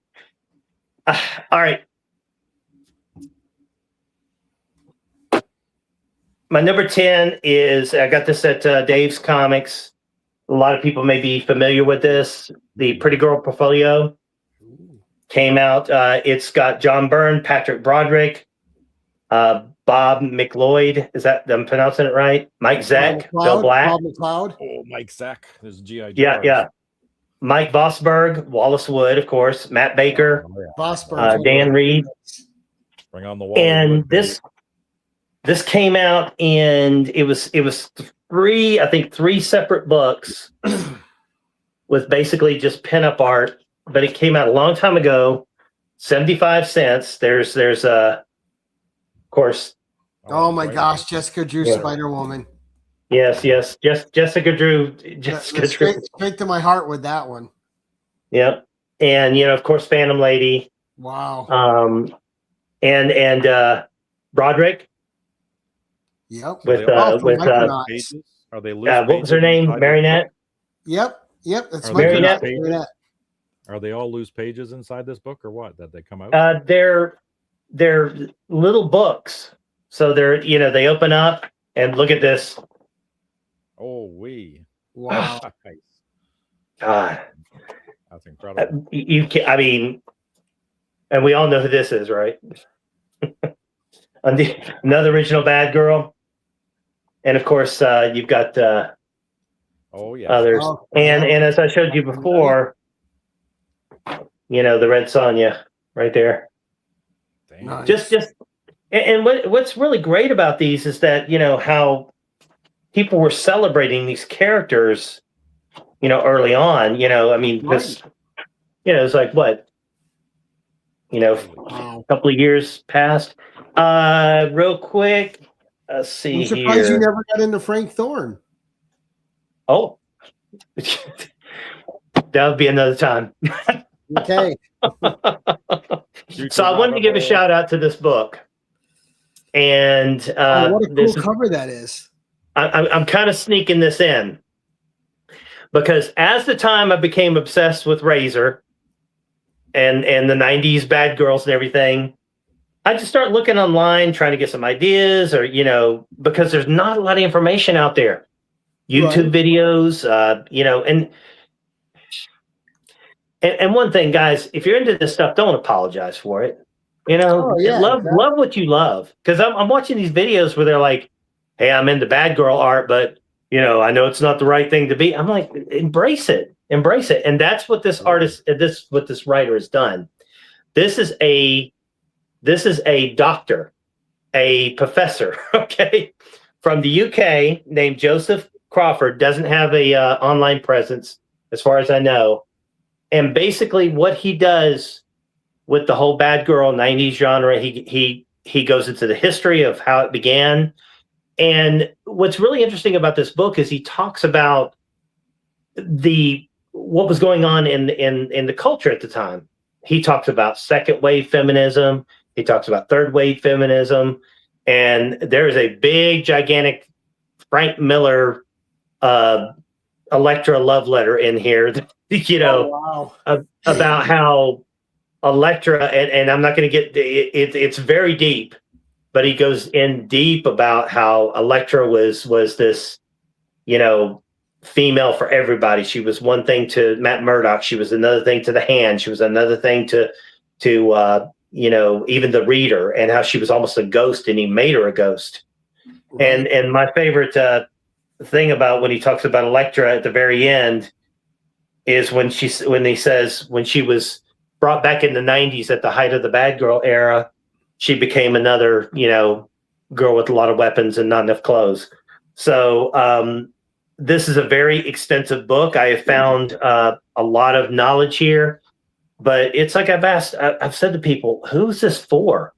All right. My number 10 is, I got this at Dave's Comics. A lot of people may be familiar with this. The Pretty Girl Portfolio came out. It's got John Byrne, Patrick Broderick, Bob McLeod. Is that, I'm pronouncing it right? Mike Zeck, Bill Black. Bob McLeod. Oh, Mike Zeck. There's G.I. Yeah. Mike Vosberg, Wallace Wood, of course, Matt Baker, Vosberg, Dan Reed. Bring on the wall. And this came out, and it was three separate books with basically just pinup art, but it came out a long time ago, 75 cents. There's of course. Oh my gosh, Jessica Drew, Spider-Woman. Yes. Jessica Drew. Straight to my heart with that one. Yep. And of course, Phantom Lady. Wow. And Broderick. Yep. With are they loose what was her name? Marinette. Yep. That's Marinette. Are they all loose pages inside this book, or what? That they come out? They're little books. So they're they open up and look at this. Oh, wow. Nice. God, that's incredible. You can, I mean, and we all know who this is, right? Another original bad girl, and of course you've got others. And as I showed you before, the Red Sonja right there. Nice. Just and what's really great about these is that how people were celebrating these characters, early on. I mean, this, it's like what, a couple of years past. Real quick, let's see. I'm surprised here. you never got into Frank Thorne. Oh, that would be another time. Okay. So I wanted to give a shout out to this book, and what a cool cover that is. I'm kind of sneaking this in because as the time I became obsessed with Razor, and the 90s bad girls and everything, I just start looking online, trying to get some ideas, or because there's not a lot of information out there. YouTube videos, and one thing, guys, if you're into this stuff, don't apologize for it. Love what you love. Because I'm watching these videos where they're like, "Hey, I'm into bad girl art, but I know it's not the right thing to be." I'm like, embrace it, and that's what this artist, what this writer has done. This is a doctor, a professor, okay, from the UK named Joseph Crawford. Doesn't have a online presence, as far as I know. And basically, what he does with the whole bad girl 90s genre, he goes into the history of how it began. And what's really interesting about this book is he talks about what was going on in the culture at the time. He talks about second wave feminism. He talks about third wave feminism. And there is a big, gigantic Frank Miller Electra love letter in here, about how Electra, and I'm not going to get it's very deep, but he goes in deep about how Electra was this, female for everybody. She was one thing to Matt Murdock. She was another thing to the Hand. She was another thing to even the Reader, and how she was almost a ghost, and he made her a ghost. Right. And my favorite thing about when he talks about Electra at the very end is when he says when she was brought back in the 90s at the height of the bad girl era, she became another, girl with a lot of weapons and not enough clothes. So this is a very extensive book. I have found a lot of knowledge here, but it's like I've said to people, who's this for?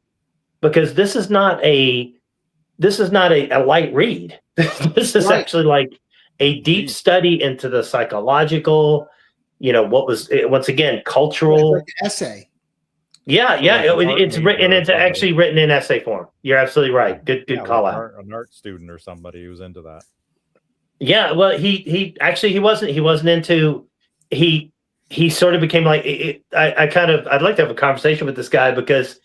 Because this is not a light read. This is actually like a deep study into the psychological, what was, once again, cultural. Like an essay. Yeah. It's written, and it's actually written in essay form. You're absolutely right. Good call out. An art student or somebody who's into that. Yeah. Well, he wasn't into, he sort of became like, I'd like to have a conversation with this guy, because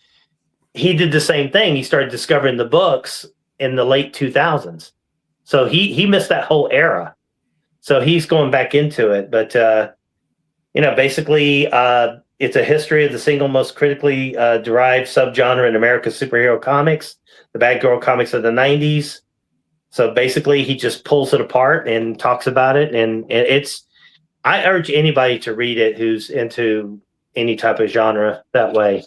he did the same thing. He started discovering the books in the late 2000s. So he missed that whole era. So he's going back into it. But, basically, it's a history of the single most critically derived subgenre in America's superhero comics, the bad girl comics of the 90s. So basically, he just pulls it apart and talks about it. And I urge anybody to read it who's into any type of genre that way.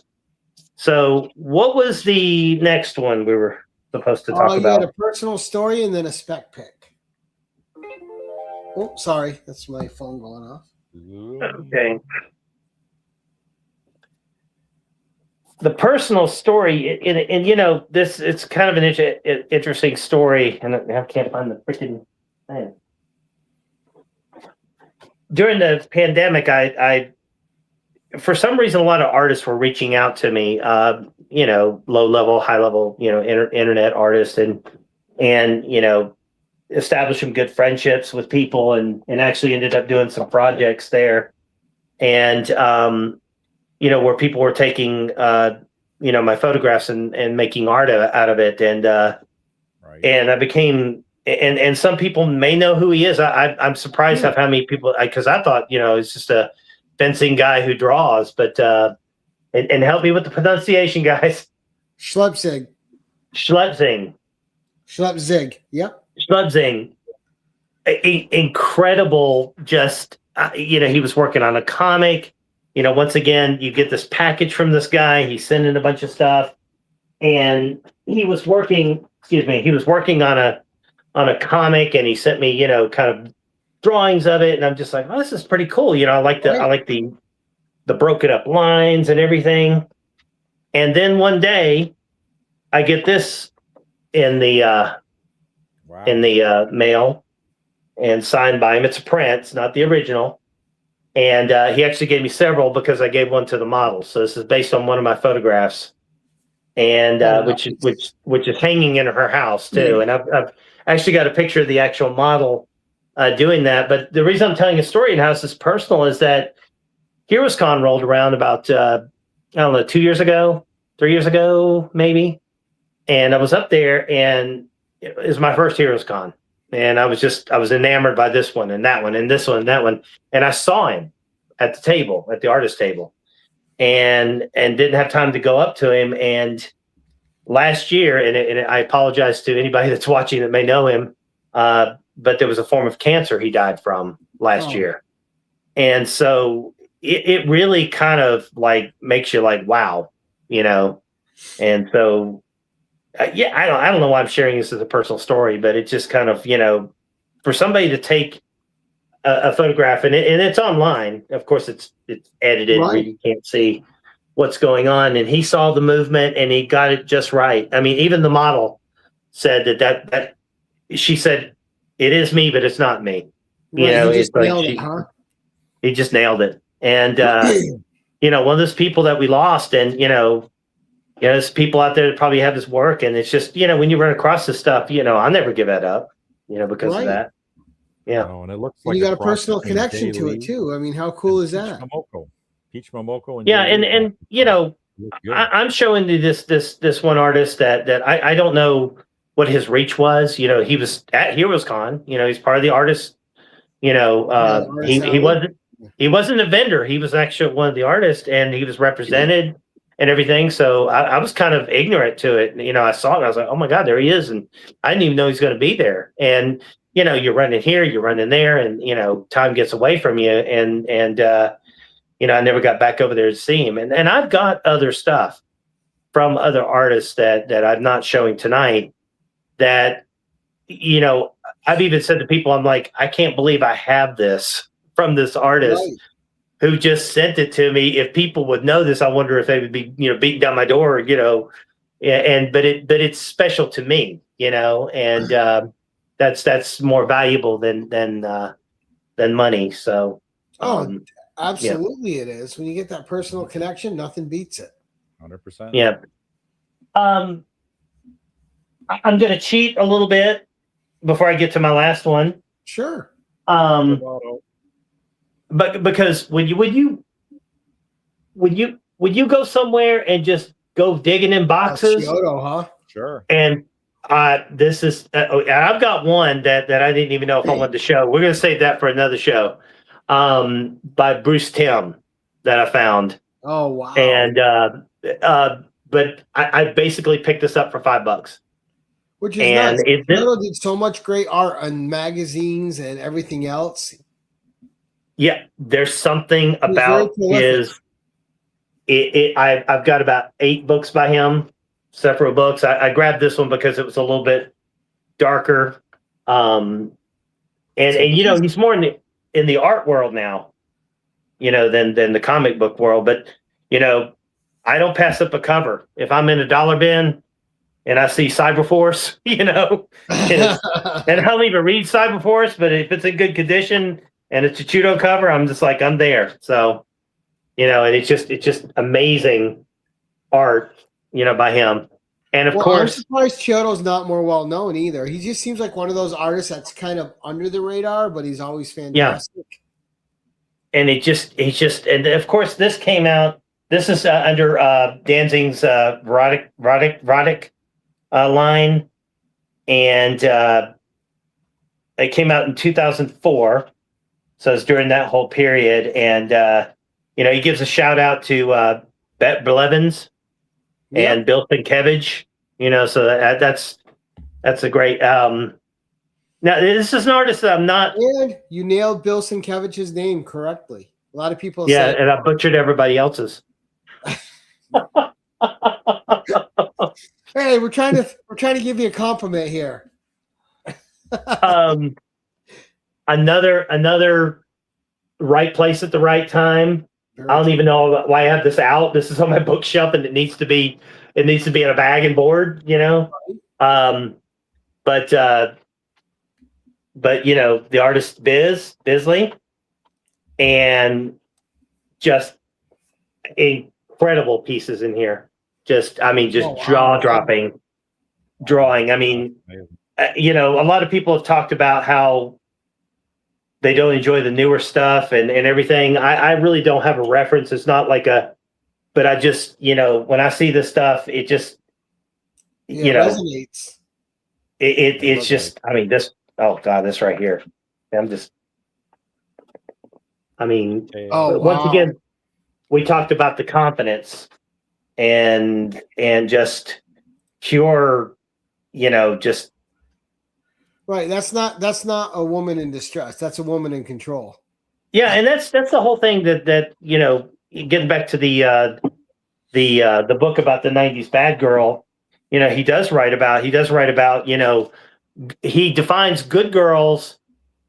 So what was the next one we were supposed to talk about? You had a personal story and then a spec pick. Oh, sorry. That's my phone going off. Okay. The personal story, and it's kind of an interesting story, and I can't find the freaking thing. During the pandemic, I for some reason, a lot of artists were reaching out to me, low level, high level, internet artists, and established some good friendships with people, and actually ended up doing some projects there. And, where people were taking, my photographs and making art out of it. And, right. And I became, and some people may know who he is. I'm surprised at how many people, because I thought, it's just a fencing guy who draws, but, and help me with the pronunciation, guys. Schleppzig. Yep. Schleppzig. Incredible. Just, he was working on a comic. Once again, you get this package from this guy. He's sending a bunch of stuff, and he was working on a comic, and he sent me, kind of drawings of it. And I'm just like, oh, this is pretty cool. I like the broken up lines and everything. And then one day I get this in the mail, and signed by him. It's a print, it's not the original. And he actually gave me several, because I gave one to the model. So this is based on one of my photographs, and which is hanging in her house too. And I've actually got a picture of the actual model doing that. But the reason I'm telling a story and how this is personal is that HeroesCon rolled around about I don't know, 2 years ago, 3 years ago, maybe. And I was up there, and it was my first HeroesCon. And I was enamored by this one and that one and this one and that one. And I saw him at the table, at the artist table, and didn't have time to go up to him. And last year, and I apologize to anybody that's watching that may know him, but there was a form of cancer he died from last year. And so it really kind of like makes you like, wow, you know? And so, yeah, I don't know why I'm sharing this as a personal story, but it just kind of, you know, for somebody to take a photograph and it's online, of course it's edited where you can't see what's going on. And he saw the movement and he got it just right. I mean, even the model said that she said, it is me, but it's not me. You know, he just nailed it, huh? He just nailed it. And, you know, one of those people that we lost, and, you know, there's people out there that probably have his work, and it's just, you know, when you run across this stuff, you know, I'll never give that up, you know, because of that. Yeah. Oh, and it looks like you got a personal connection to it too. I mean, how cool is that? Peach Momoko. And yeah. And, you know, I'm showing you this one artist that I don't know what his reach was. You know, he was at HeroesCon, you know, he's part of the artist, you know, he wasn't a vendor. He was actually one of the artists, and he was represented and everything. So I was kind of ignorant to it. You know, I saw it and I was like, oh my God, there he is. And I didn't even know he's going to be there. And, you know, you're running here, you're running there, and, you know, time gets away from you. And you know, I never got back over there to see him. And I've got other stuff from other artists that I'm not showing tonight that, you know, I've even said to people, I'm like, I can't believe I have this from this artist who just sent it to me. If people would know this, I wonder if they would be, you know, beating down my door, you know, but it's special to me, you know, and that's more valuable than money. So, absolutely, it is. When you get that personal connection, nothing beats it. 100%. Yeah. I'm going to cheat a little bit before I get to my last one. Sure. But because when you go somewhere and just go digging in boxes, Kyoto, huh? Sure. And this is I've got one that I didn't even know if I wanted to show. We're going to save that for another show. By Bruce Timm that I found. Oh wow! And but I basically picked this up for $5, which is nuts. Kyoto did so much great art on magazines and everything else. Yeah, there's something about his. I've got about 8 books by him, several books. I grabbed this one because it was a little bit darker, and you know, he's more in the art world now, you know, than the comic book world. But, you know, I don't pass up a cover. If I'm in a dollar bin and I see Cyberforce, you know, and I don't even read Cyberforce, but if it's in good condition and it's a Chudo cover, I'm just like, I'm there. So, you know, and it's just amazing art, you know, by him. And of course, I'm surprised Chiodo's not more well known either. He just seems like one of those artists that's kind of under the radar, but he's always fantastic. Yeah. And and of course, this came out. This is under Danzig's erotic line, and it came out in 2004. So it's during that whole period, and you know, he gives a shout out to Bet Blevins. And Bill Sienkiewicz, you know, so that's a great. Now this is an artist that I'm not. And you nailed Bill Sienkiewicz's name correctly. A lot of people. Yeah, and I butchered everybody else's. Hey, we're trying to give you a compliment here. Another right place at the right time. I don't even know why I have this out. This is on my bookshelf, and it needs to be in a bag and board, you know. But you know, the artist Bisley, and just incredible pieces in here. Jaw-dropping drawing. I mean, you know, a lot of people have talked about how they don't enjoy the newer stuff and everything. I really don't have a reference. It's not like but I just, when I see this stuff, it just, it resonates. It's just, I mean, this, oh God, this right here. Once again, we talked about the confidence and just pure, just. Right. That's not a woman in distress. That's a woman in control. Yeah. And that's the whole thing that, getting back to the book about the 90s bad girl, he does write about, he defines good girls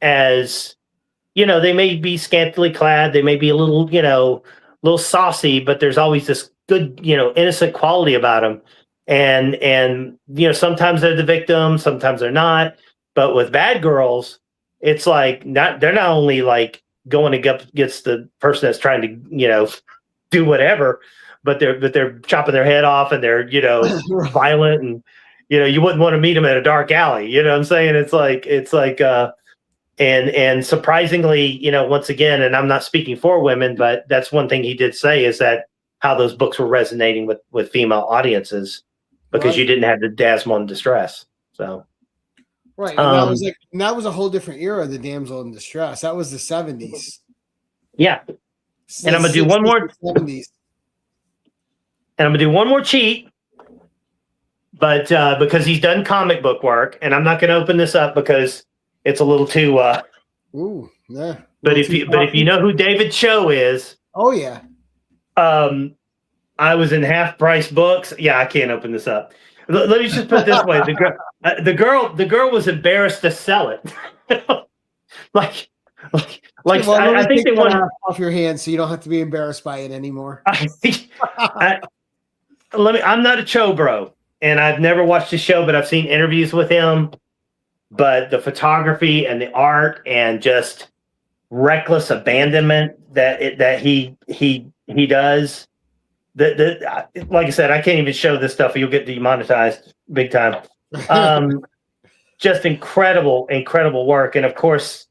as, they may be scantily clad, they may be a little saucy, but there's always this good, innocent quality about them. And sometimes they're the victim, sometimes they're not. But with bad girls, it's like they're not only like going against the person that's trying to, do whatever, but they're chopping their head off and they're, violent and, you wouldn't want to meet them at a dark alley. You know what I'm saying? It's like, and surprisingly, once again, and I'm not speaking for women, but that's one thing he did say is that how those books were resonating with female audiences because you didn't have the damsel in distress. So. Right. And that was a whole different era, the damsel in distress. That was the 70s. Yeah. And I'm going to do one more. 70s. And I'm going to do one more cheat. But because he's done comic book work, and I'm not going to open this up because it's a little too. Ooh, yeah. But if you know who David Cho is, oh yeah. I was in Half Price Books. Yeah, I can't open this up. Let me just put it this way: the girl was embarrassed to sell it. like I think they want off your hands, so you don't have to be embarrassed by it anymore. I'm not a Cho bro. And I've never watched the show, but I've seen interviews with him. But the photography and the art and just reckless abandonment that he does. Like I said, I can't even show this stuff. You'll get demonetized big time. Just incredible work. And of course,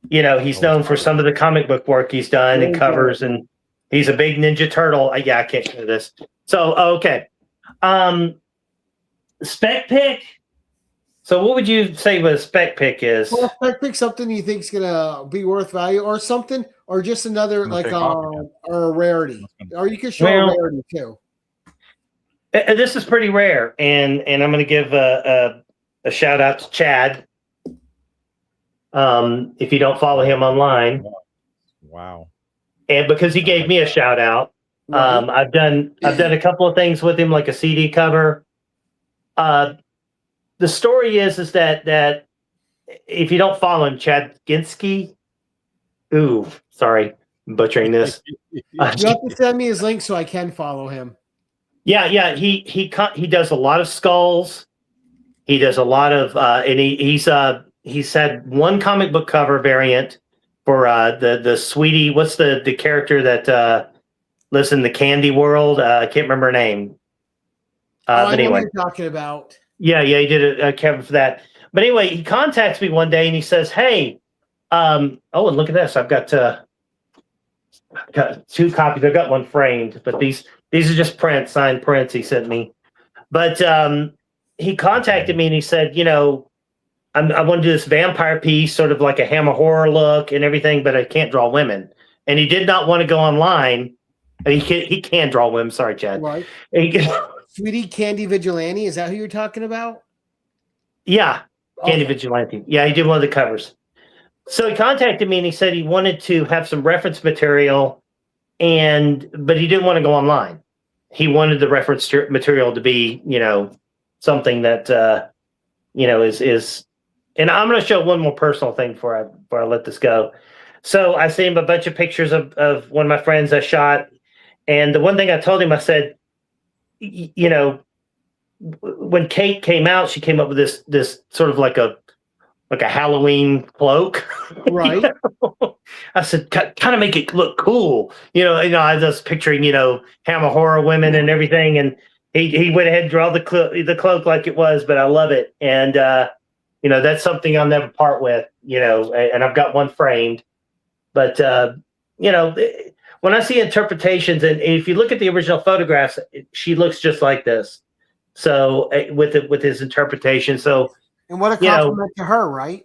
he's known for some of the comic book work he's done and covers. And he's a big Ninja Turtle. Yeah, I can't show this. So okay. Spec pick. So what would you say what a spec pick is? Well, spec pick something you think is gonna be worth value, or something, or just another or a rarity, or you could show a rarity too. This is pretty rare, and I'm going to give a shout out to Chad. If you don't follow him online, wow, and because he gave me a shout out, I've done a couple of things with him, like a CD cover. The story is that if you don't follow him, Chad Ginsky, sorry, I'm butchering this. You have to send me his link so I can follow him. Yeah. He does a lot of skulls. He does a lot of, and he's had one comic book cover variant for the sweetie. What's the character that lives in the candy world? I can't remember her name. But anyway, I know what you're talking about. Yeah, he did a cover for that. But anyway, he contacts me one day and he says, "Hey, and look at this. I've got 2 copies. I've got one framed, but these are just signed prints he sent me." But he contacted me and he said, I want to do this vampire piece, sort of like a Hammer horror look and everything, but I can't draw women. And he did not want to go online. He can draw women. Sorry, Chad. Right. Sweetie Candy Vigilante, is that who you're talking about? Yeah, Candy Vigilante. Yeah, he did one of the covers. So he contacted me and he said he wanted to have some reference material, but he didn't want to go online. He wanted the reference material to be, something that, is. And I'm going to show one more personal thing before I let this go. So I sent him a bunch of pictures of one of my friends I shot, and the one thing I told him, I said, when Kate came out, she came up with this sort of like a Halloween cloak, right? I said, kind of make it look cool, I was picturing, Hammer horror women and everything, and he went ahead and draw the cloak like it was, but I love it, and that's something I'll never part with, and I've got one framed. But, when I see interpretations, and if you look at the original photographs, she looks just like this. So with his interpretation. So, and what a compliment to her, right?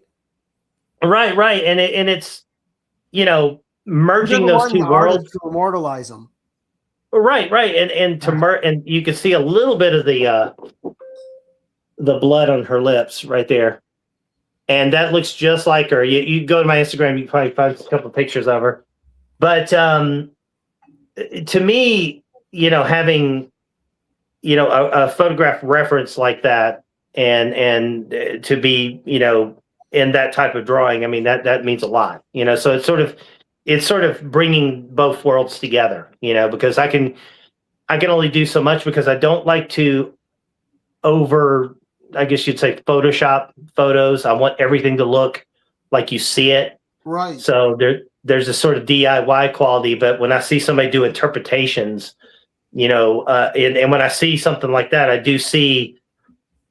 Right. And it's, merging those two worlds to immortalize them. Right. And and you can see a little bit of the blood on her lips right there. And that looks just like her. You go to my Instagram, you can probably find a couple of pictures of her. But to me, having a photograph reference like that, and to be in that type of drawing, I mean that means a lot. So it's sort of bringing both worlds together. Because I can only do so much, because I don't like to I guess you'd say, Photoshop photos. I want everything to look like you see it. Right. So there's a sort of DIY quality, but when I see somebody do interpretations, and when I see something like that, I do see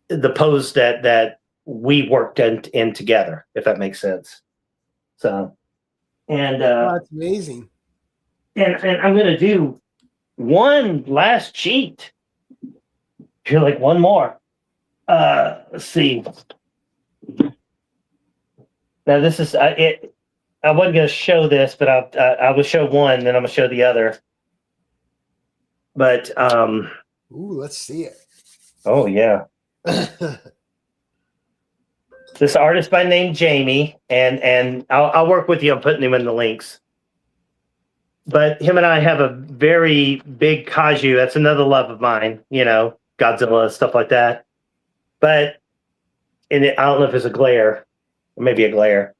the pose that we worked in together, if that makes sense. So, and that's amazing. And I'm gonna do one last cheat. You're like, one more. Let's see. Now this is it. I wasn't going to show this, but I will show one, then I'm going to show the other. But let's see it. Oh yeah. This artist by name Jamie, and I'll work with you on putting him in the links. But him and I have a very big kaiju. That's another love of mine. Godzilla, stuff like that. But I don't know if it's a glare, or maybe a glare.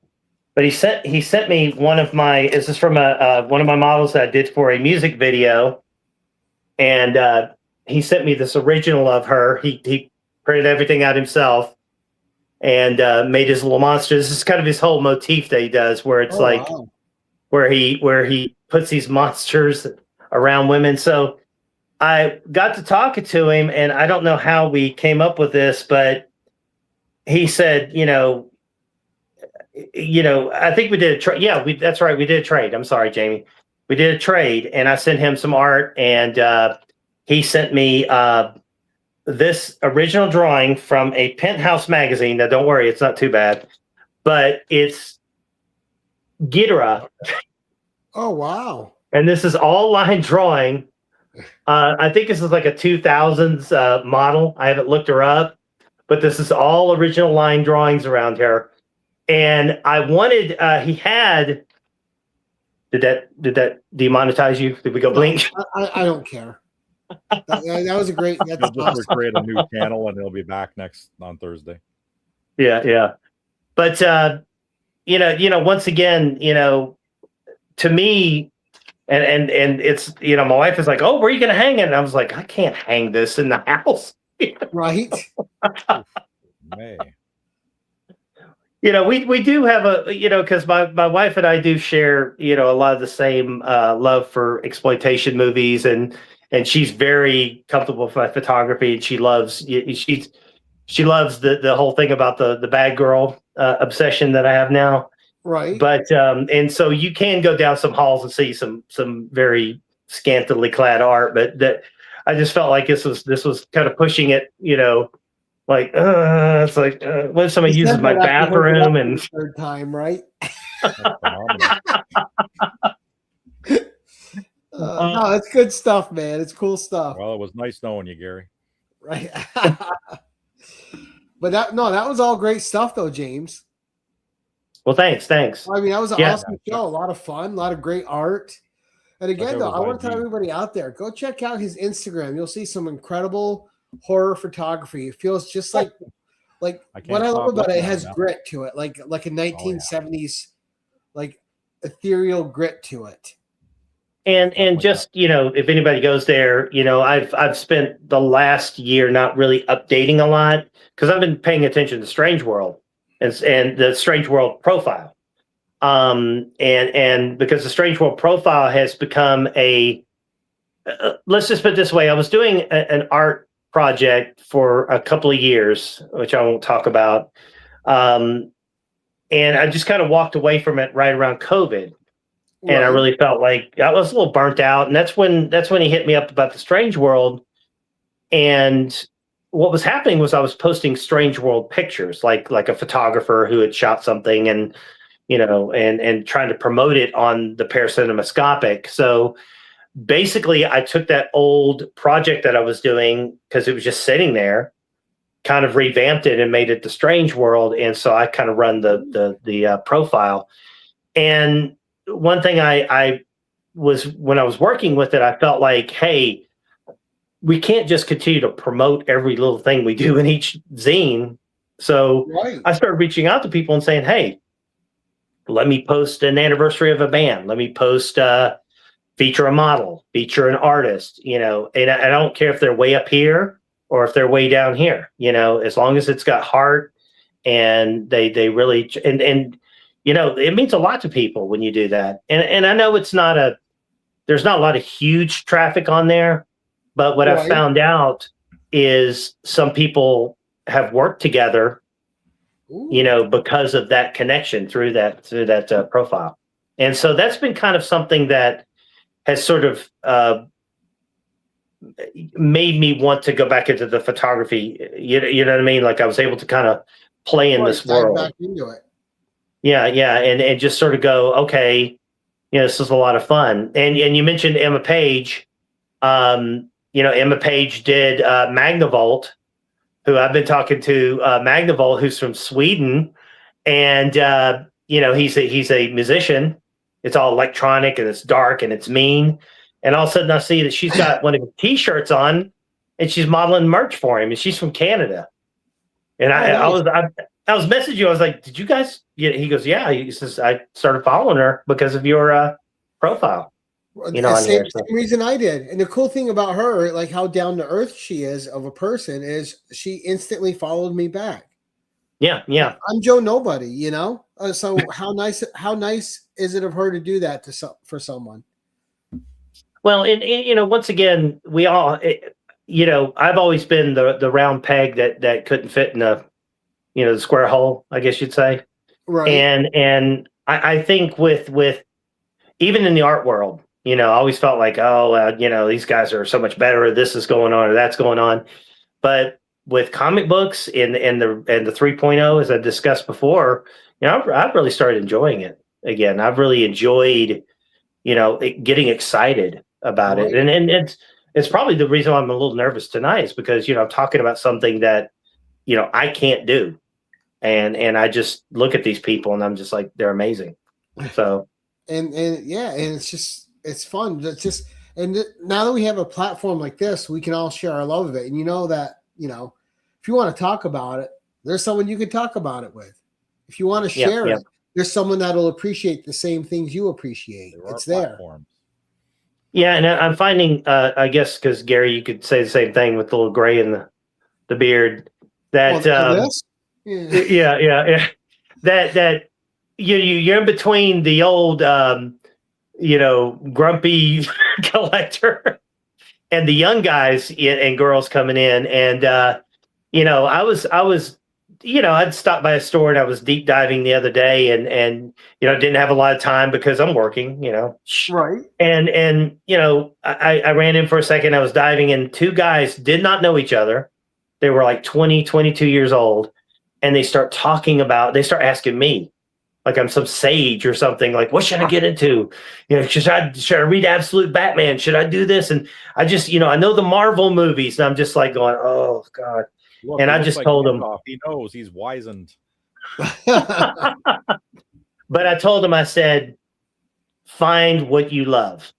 But he sent me one of my. This is from one of my models that I did for a music video, and he sent me this original of her. He printed everything out himself, and made his little monsters. This is kind of his whole motif that he does, where it's wow. where he puts these monsters around women. So I got to talking to him, and I don't know how we came up with this, but he said, I think we did a trade. Yeah, that's right. We did a trade. I'm sorry, Jamie. We did a trade, and I sent him some art, and he sent me this original drawing from a Penthouse magazine. Now, don't worry, it's not too bad, but it's Ghidorah. Oh, wow. And this is all line drawing. I think this is like a 2000s model. I haven't looked her up, but this is all original line drawings around here. And I wanted, he had, did that demonetize you? Did we go blink? I don't care. That was a great, that's He'll just create a new channel, and it'll be back on Thursday. Yeah. But, once again, to me, and it's, my wife is like, oh, where are you going to hang it? And I was like, I can't hang this in the house. Right. May. We do have a, because my wife and I do share, a lot of the same love for exploitation movies, and she's very comfortable with my photography, and she loves the whole thing about the bad girl obsession that I have now. Right. But and so you can go down some halls and see some very scantily clad art, but that I just felt like this was kind of pushing it, like it's like what if somebody uses my bathroom and third time, right? No, it's good stuff, man. It's cool stuff. Well, it was nice knowing you, Gary. Right. But that was all great stuff, though, James. Well, thanks. I mean, that was an awesome show. A lot of fun, a lot of great art. And again, though, I want to tell everybody out there, go check out his Instagram. You'll see some incredible horror photography. It feels just like what I love about it has grit to it, like a 1970s, like ethereal grit to it. And just, if anybody goes there, I've spent the last year not really updating a lot, because I've been paying attention to Strange World and the Strange World profile. And because the Strange World profile has become let's just put it this way. I was doing an art project for a couple of years, which I won't talk about. And I just kind of walked away from it right around COVID. Right. And I really felt like I was a little burnt out. And that's when he hit me up about the Strange World. And what was happening was I was posting Strange World pictures, like a photographer who had shot something, and and trying to promote it on the Paracinemascopic. So basically, I took that old project that I was doing, because it was just sitting there, kind of revamped it and made it the Strange World. And so I kind of run the profile. And one thing I was, when I was working with it, I felt like, hey, we can't just continue to promote every little thing we do in each zine. So I started reaching out to people and saying, hey, let me post an anniversary of a band. Let me post, feature a model, feature an artist, and I don't care if they're way up here or if they're way down here, as long as it's got heart and they really, and it means a lot to people when you do that. And I know there's not a lot of huge traffic on there, but what I found out is some people have worked together, because of that connection through that profile. And so that's been kind of something that has sort of made me want to go back into the photography. You know what I mean? Like I was able to kind of play in this world. Back into it. Yeah. And just sort of go, okay, this is a lot of fun. And you mentioned Emma Page. Emma Page did Magnavolt, who I've been talking to, Magnavolt, who's from Sweden. And, he's a musician. It's all electronic and it's dark and it's mean. And all of a sudden I see that she's got one of his t-shirts on and she's modeling merch for him. And she's from Canada. And I was messaging you. I was like, did you guys, he goes, yeah. He says, I started following her because of your profile. Same reason I did. And the cool thing about her, like how down to earth she is of a person, is she instantly followed me back. Yeah. I'm Joe Nobody, so how nice is it of her to do that for someone? Well, and once again, we all, I've always been the round peg that couldn't fit in the square hole, I guess you'd say. Right. And I think with even in the art world, I always felt like, these guys are so much better, or this is going on or that's going on. But with comic books and the 3.0, as I discussed before, I've really started enjoying it again. I've really enjoyed, getting excited about it. And it's probably the reason why I'm a little nervous tonight, is because, I'm talking about something that, I can't do. And I just look at these people and I'm just like, they're amazing. So. And it's fun. Now that we have a platform like this, we can all share our love of it. And if you want to talk about it, there's someone you can talk about it with. If you want to share it, there's someone that'll appreciate the same things you appreciate. It's there. Yeah, and I'm finding, I guess, because Gary, you could say the same thing with the little gray and the beard. That that you're in between the old grumpy collector and the young guys and girls coming in. And I was I'd stopped by a store and I was deep diving the other day and didn't have a lot of time because I'm working, Right. And I ran in for a second. I was diving and two guys did not know each other. They were like 20, 22 years old. And they start asking me, like I'm some sage or something, like, what should I get into? Should I read Absolute Batman? Should I do this? And I just, I know the Marvel movies, and I'm just like going, oh God. Look, and I just told him, he knows, he's wizened. But I told him, I said, find what you love.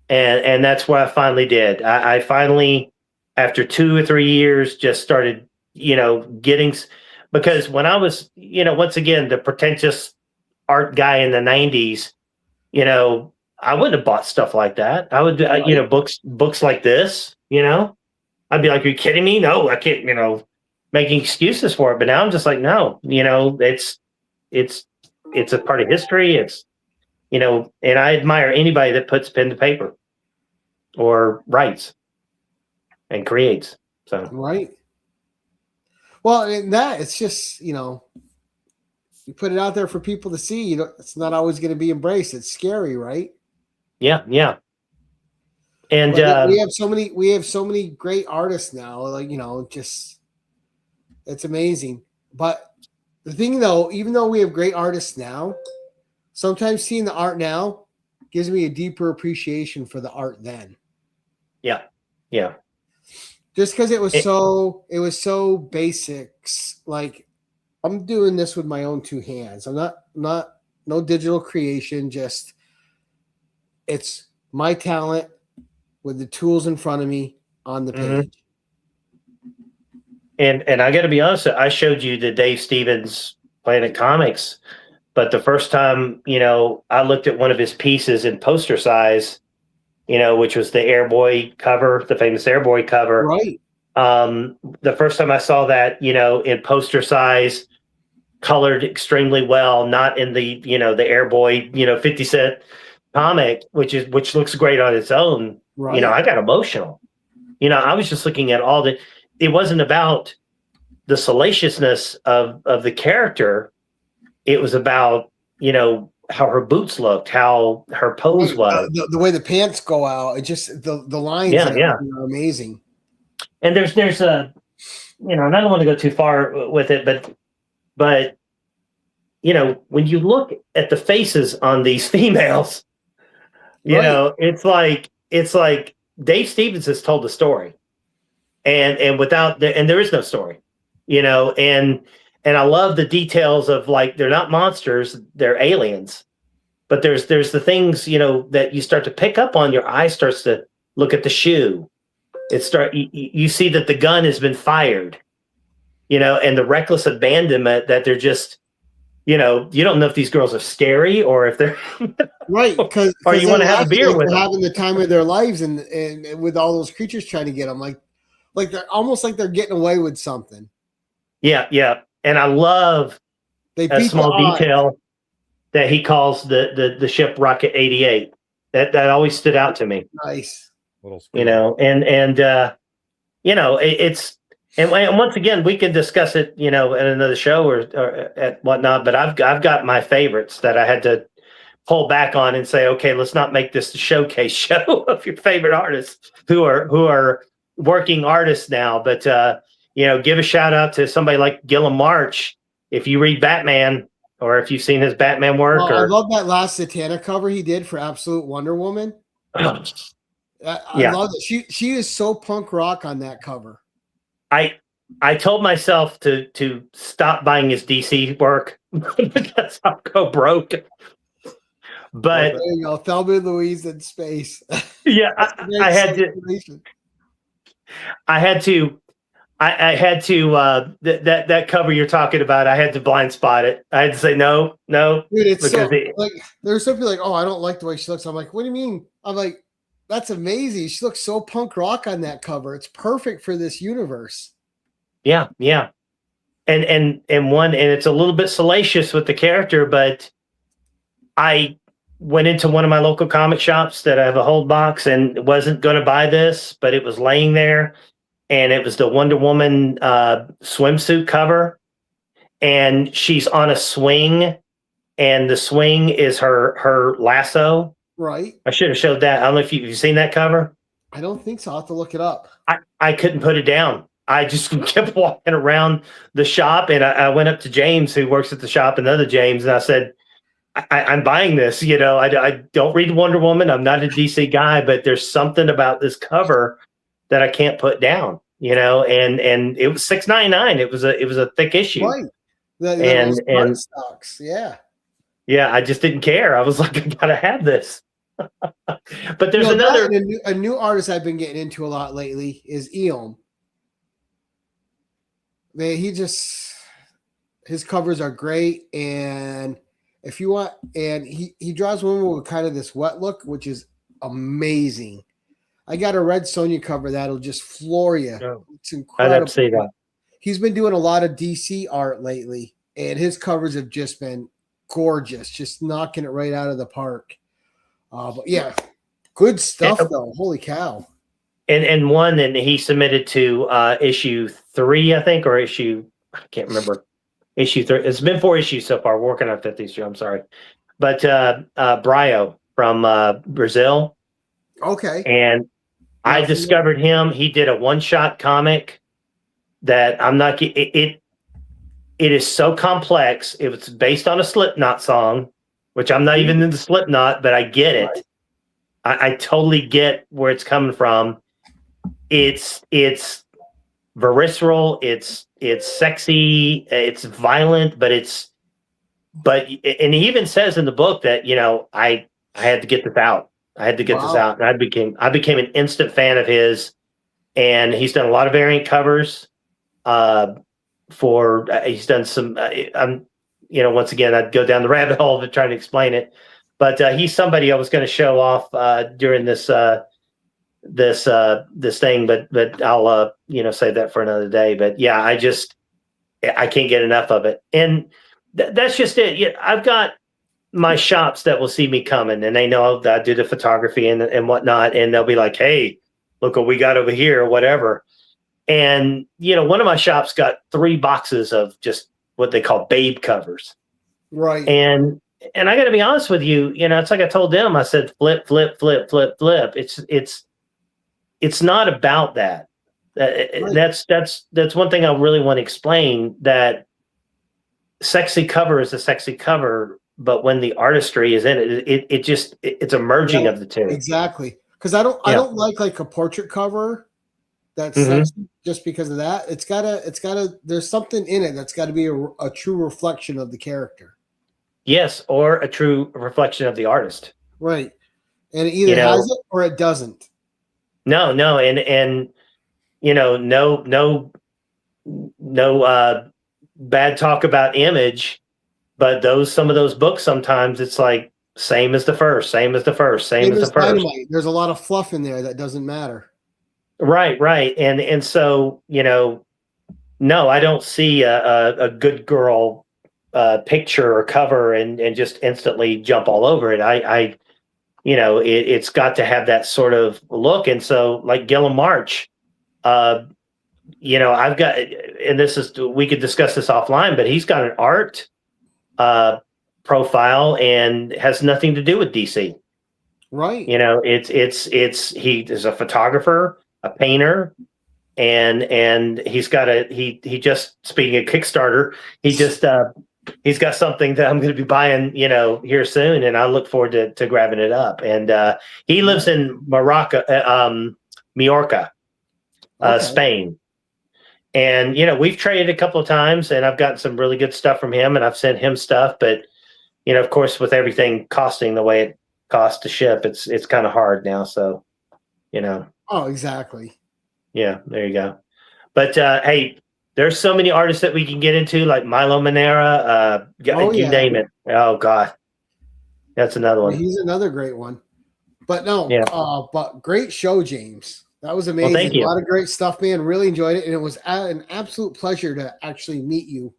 And that's what I finally did. I finally, after 2 or 3 years, just started, getting, because when I was, once again, the pretentious art guy in the 90s, I wouldn't have bought stuff like that. I would, books like this, I'd be like, are you kidding me? No, I can't, making excuses for it. But now I'm just like, no, it's a part of history. It's, and I admire anybody that puts pen to paper or writes and creates. So, right. Well, in that, it's just, you put it out there for people to see. It's not always going to be embraced. It's scary, right? Yeah, yeah. And we have so many great artists now. Like, just it's amazing. But the thing though, even though we have great artists now, sometimes seeing the art now gives me a deeper appreciation for the art then. Yeah. Yeah. Just because it was so basics. Like, I'm doing this with my own two hands. I'm not no digital creation. Just it's my talent with the tools in front of me on the page. And I got to be honest, I showed you the Dave Stevens Planet Comics, but the first time, I looked at one of his pieces in poster size, which was the Airboy cover, the famous Airboy cover. Right. The first time I saw that, in poster size, colored extremely well, not in the, the Airboy, 50-cent comic, which looks great on its own. Right. I got emotional. I was just looking at it wasn't about the salaciousness of the character. It was about, how her boots looked, how her pose was. The way the pants go out, it just the lines are amazing. And there's a, and I don't want to go too far with it, but when you look at the faces on these females, it's like Dave Stevens has told the story, and without and there is no story, and I love the details of, like, they're not monsters, they're aliens, but there's the things, that you start to pick up on. Your eye starts to look at the shoe. You see that the gun has been fired, and the reckless abandonment that they're just, you don't know if these girls are scary or if they're right, because or you want to have a beer with them. Having the time of their lives, and with all those creatures trying to get them, like they're almost like they're getting away with something. Yeah, yeah, and I love a small detail that he calls the ship Rocket 88. That always stood out to me. Nice. It's and once again, we can discuss it, in another show or at whatnot. But I've got my favorites that I had to pull back on and say, okay, let's not make this the showcase show of your favorite artists who are working artists now. But give a shout out to somebody like Gilliam March. If you read Batman, or if you've seen his Batman work, I love that last Satana cover he did for Absolute Wonder Woman. I love it. She is so punk rock on that cover. I told myself to stop buying his DC work because I'll go broke. But there you go, Thelma and Louise in space. Yeah, I had to that cover you're talking about. I had to blind spot it. I had to say no. Dude, it's so, like, there's some people like, oh, I don't like the way she looks. I'm like, what do you mean? I'm like, that's amazing. She looks so punk rock on that cover. It's perfect for this universe. Yeah, yeah. And it's a little bit salacious with the character, but I went into one of my local comic shops that I have a hold box and wasn't going to buy this, but it was laying there, and it was the Wonder Woman swimsuit cover, and she's on a swing, and the swing is her lasso. Right. I should have showed that. I don't know if you've seen that cover. I don't think so. I'll have to look it up. I couldn't put it down. I just kept walking around the shop, and I went up to James, who works at the shop, another James, and I said, I'm buying this. I don't read Wonder Woman. I'm not a DC guy, but there's something about this cover that I can't put down. And it was $6.99. It was a thick issue. Right. And stocks. Yeah. Yeah, I just didn't care. I was like, I gotta have this. But there's another a new artist I've been getting into a lot lately is Eom. Man, his covers are great, and if you want, and he draws women with kind of this wet look, which is amazing. I got a Red Sonja cover that'll just floor you. Oh, it's incredible. I'd have to say that. He's been doing a lot of DC art lately, and his covers have just been gorgeous, just knocking it right out of the park. But yeah, good stuff though. Holy cow! And he submitted to issue 3, I think, or I can't remember. issue 3. It's been 4 issues so far. We're working on 5th issue. I'm sorry, but Brio from Brazil. Okay. And I discovered him. He did a one-shot comic that I'm not. It is so complex. It was based on a Slipknot song, which I'm not even into Slipknot, but I get it. Right. I totally get where it's coming from. It's visceral. It's sexy. It's violent, and he even says in the book that, you know, I had to get this out. I had to get this out, and I became an instant fan of his. And he's done a lot of variant covers. He's done some. Once again, I'd go down the rabbit hole of trying to explain it. But he's somebody I was going to show off during this thing. But I'll save that for another day. But yeah, I can't get enough of it, and that's just it. Yeah, I've got my shops that will see me coming, and they know that I do the photography and whatnot, and they'll be like, "Hey, look what we got over here," or whatever. And one of my shops got 3 boxes of just what they call babe covers, right? And I got to be honest with you, it's like I told them. I said, flip, flip, flip, flip, flip. It's not about that. Right. That's one thing I really want to explain. That sexy cover is a sexy cover. But when the artistry is in it, it's a merging of the two. Exactly. Because I don't like a portrait cover that's sexy just because of that. It's gotta there's something in it that's gotta be a true reflection of the character. Yes, or a true reflection of the artist. Right. And it either has it or it doesn't. No, and no bad talk about Image. But some of those books, sometimes it's like same as the first. Dynamite. There's a lot of fluff in there that doesn't matter. Right. And so, no, I don't see a good girl picture or cover and just instantly jump all over it. It's got to have that sort of look. And so, like Gillum March, I've got, and we could discuss this offline, but he's got an art profile and has nothing to do with DC. Right. He is a photographer, a painter, and he's got he just, speaking of Kickstarter, he's got something that I'm going to be buying, here soon, and I look forward to grabbing it up. And he lives in Majorca, Spain. And, we've traded a couple of times, and I've gotten some really good stuff from him, and I've sent him stuff. But, of course, with everything costing the way it costs to ship, it's kind of hard now. So, Oh, exactly. Yeah, there you go. But, hey, there's so many artists that we can get into, like Milo Manera. You name it. Oh, God. That's another one. He's another great one. But no, but great show, James. That was amazing. Well, thank you. A lot of great stuff, man. Really enjoyed it. And it was an absolute pleasure to actually meet you.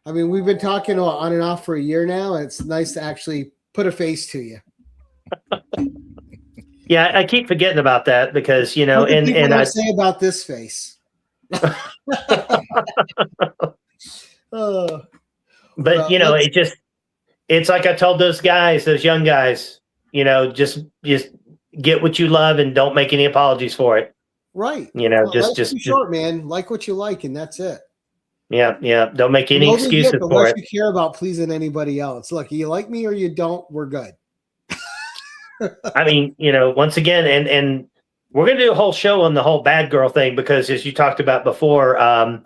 I mean, we've been talking on and off for a year now, and it's nice to actually put a face to you. Yeah, I keep forgetting about that because, and I say about this face. But, it's like I told those young guys, just get what you love and don't make any apologies for it. Right. Just short, man. Like what you like, and that's it. Yeah. Don't make any excuses for unless it. You care about pleasing anybody else. Look, you like me or you don't, we're good. I mean, once again, and we're going to do a whole show on the whole bad girl thing because, as you talked about before, I've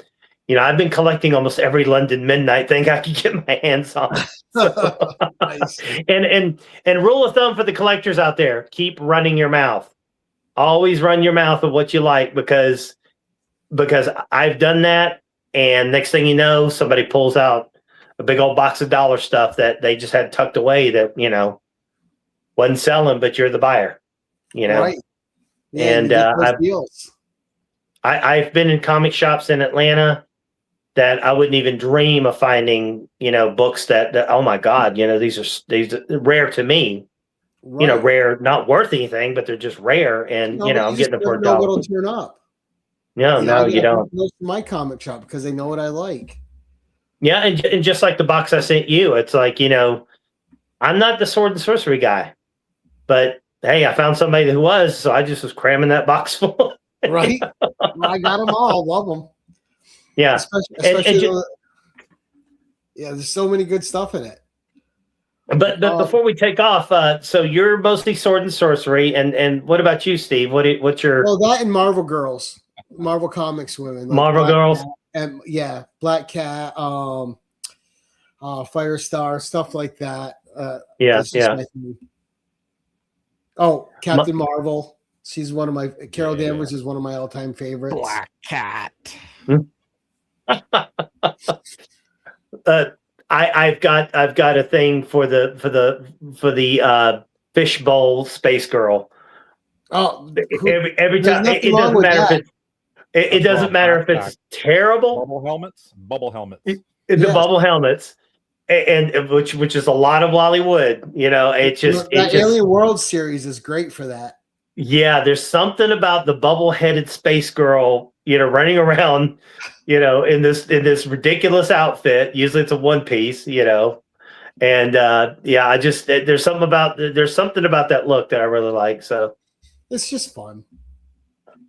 been collecting almost every London Midnight thing I can get my hands on. So, nice. And rule of thumb for the collectors out there: keep running your mouth. Always run your mouth of what you like because I've done that, and next thing you know, somebody pulls out a big old box of dollar stuff that they just had tucked away that wasn't selling, but you're the buyer. Right. Yeah, and I've been in comic shops in Atlanta that I wouldn't even dream of finding, books that oh my God, these are rare to me, right. Rare, not worth anything, but they're just rare. And, I'm getting them for $1. What'll turn up. No, you don't. Most of my comic shop because they know what I like. Yeah, and just like the box I sent you, it's like, I'm not the sword and sorcery guy, but hey, I found somebody who was, so I just was cramming that box full. Right? Well, I got them all. Love them. Yeah. Especially yeah, there's so many good stuff in it. But before we take off, so you're mostly sword and sorcery, and what about you, Steve? What's your that and Marvel girls, Marvel Comics women, like Marvel girls? Cat, and Black Cat, Firestar, stuff like that. Yeah. Oh, Captain Marvel. She's one of my Carol Danvers is one of my all-time favorites. Black Cat. I've got a thing for the fishbowl space girl. Oh, every time it doesn't matter if it's it doesn't matter if it's terrible. Bubble helmets. The bubble helmets, and which is a lot of Wally-Wood. It's just that Alien World series is great for that. Yeah, there's something about the bubble-headed space girl, running around, in this ridiculous outfit. Usually it's a one piece, and I just there's something about that look that I really like. So it's just fun.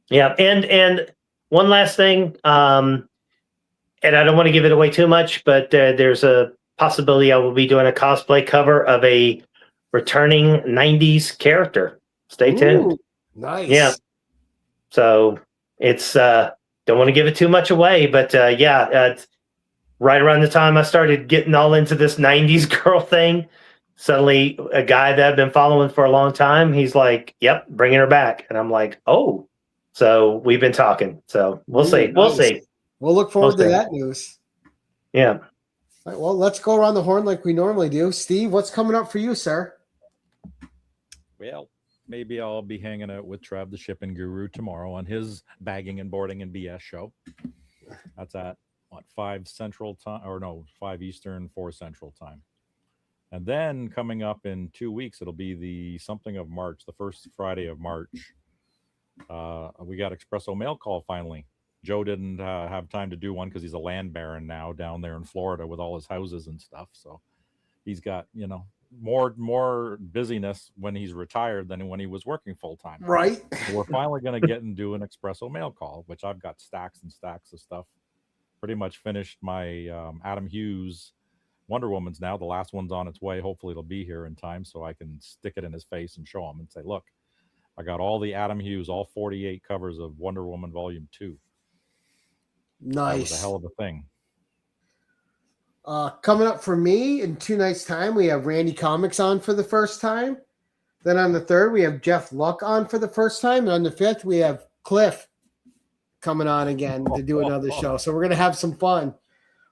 Yeah, and one last thing, and I don't want to give it away too much, but there's a possibility I will be doing a cosplay cover of a returning '90s character. Stay tuned. Ooh, nice. Yeah. So it's don't want to give it too much away, but it's right around the time I started getting all into this '90s girl thing. Suddenly, a guy that I've been following for a long time, he's like, "Yep, bringing her back," and I'm like, "Oh." So we've been talking. So we'll see. Nice. We'll see. We'll look forward to that news. Yeah. All right, well, let's go around the horn like we normally do. Steve, what's coming up for you, sir? Well, maybe I'll be hanging out with Trav the Shipping Guru tomorrow on his bagging and boarding and BS show. That's at 5 Central time, or no, 5 Eastern, 4 Central time. And then coming up in 2 weeks, it'll be the something of March, the first Friday of March. We got Espresso Mail Call finally. Joe didn't have time to do one because he's a land baron now down there in Florida with all his houses and stuff. So he's got, more busyness when he's retired than when he was working full time. Right. So we're finally going to get and do an Espresso Mail Call, which I've got stacks and stacks of stuff. Pretty much finished my Adam Hughes Wonder Woman's now. The last one's on its way. Hopefully it'll be here in time so I can stick it in his face and show him and say, look, I got all the Adam Hughes, all 48 covers of Wonder Woman Volume 2. Nice. That was a hell of a thing. Coming up for me in 2 nights' time, we have Randy Comics on for the first time. Then on the 3rd, we have Jeff Luck on for the first time. And on the 5th, we have Cliff coming on again to do another show. So we're going to have some fun.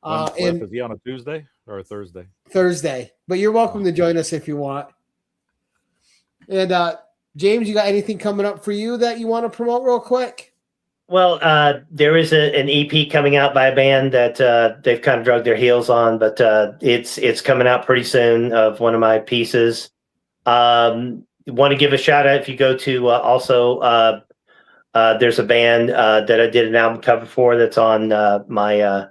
And is he on a Tuesday or a Thursday? Thursday. But you're welcome to join us if you want. And James, you got anything coming up for you that you want to promote real quick? Well, there is an EP coming out by a band that they've kind of dragged their heels on, but it's coming out pretty soon of one of my pieces. Want to give a shout out if you go to also there's a band that I did an album cover for that's on my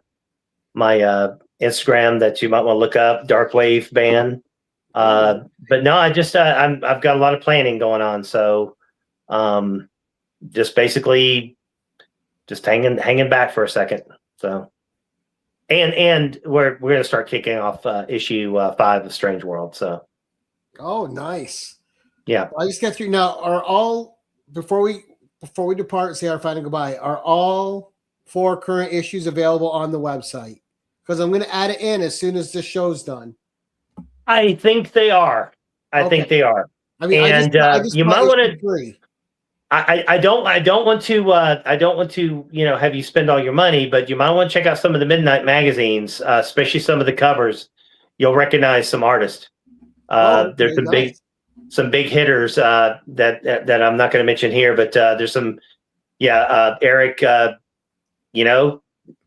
Instagram that you might want to look up, Dark Wave Band. But no, I've got a lot of planning going on, so just basically just hanging back for a second. So, and we're gonna start kicking off issue 5 of Strange World. So, oh, nice. Yeah, I just got through now. Are all before we depart, say our final goodbye? Are all 4 current issues available on the website? Because I'm going to add it in as soon as this show's done. I think they are. I think they are. I mean, and I just you might want to. Free. I don't want to have you spend all your money, but you might want to check out some of the Midnight magazines, especially some of the covers. You'll recognize some artists. There's some big hitters that I'm not going to mention here, but there's some Eric.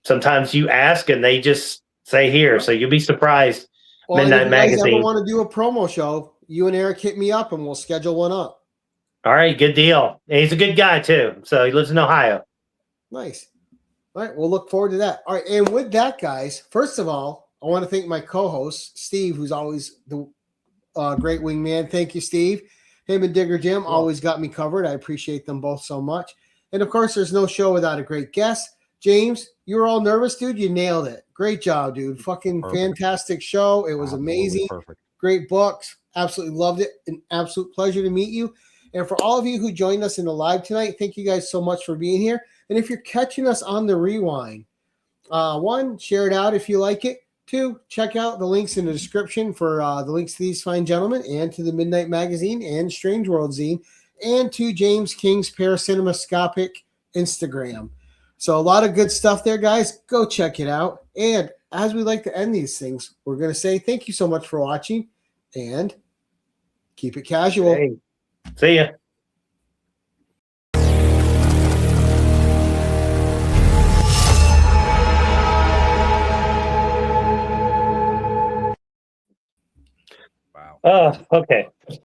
Sometimes you ask and they just say here, so you'll be surprised. Well, Midnight magazine. If you ever want to do a promo show, you and Eric hit me up and we'll schedule one up. All right, good deal. And he's a good guy too. So he lives in Ohio. Nice. All right, we'll look forward to that. All right, and with that, guys, first of all, I want to thank my co-host, Steve, who's always the great wingman. Thank you, Steve. Him and Digger Jim always got me covered. I appreciate them both so much. And, of course, there's no show without a great guest. James, you were all nervous, dude. You nailed it. Great job, dude. Fucking fantastic show. It was amazing. Perfect. Great books. Absolutely loved it. An absolute pleasure to meet you. And for all of you who joined us in the live tonight, thank you guys so much for being here. And if you're catching us on the rewind, one, share it out if you like it. Two, check out the links in the description for the links to these fine gentlemen and to the Midnight Magazine and Strange World Zine and to James King's Paracinemascopic Instagram. So a lot of good stuff there, guys. Go check it out. And as we like to end these things, we're going to say thank you so much for watching and keep it casual. Hey, see ya. Wow. Oh, okay.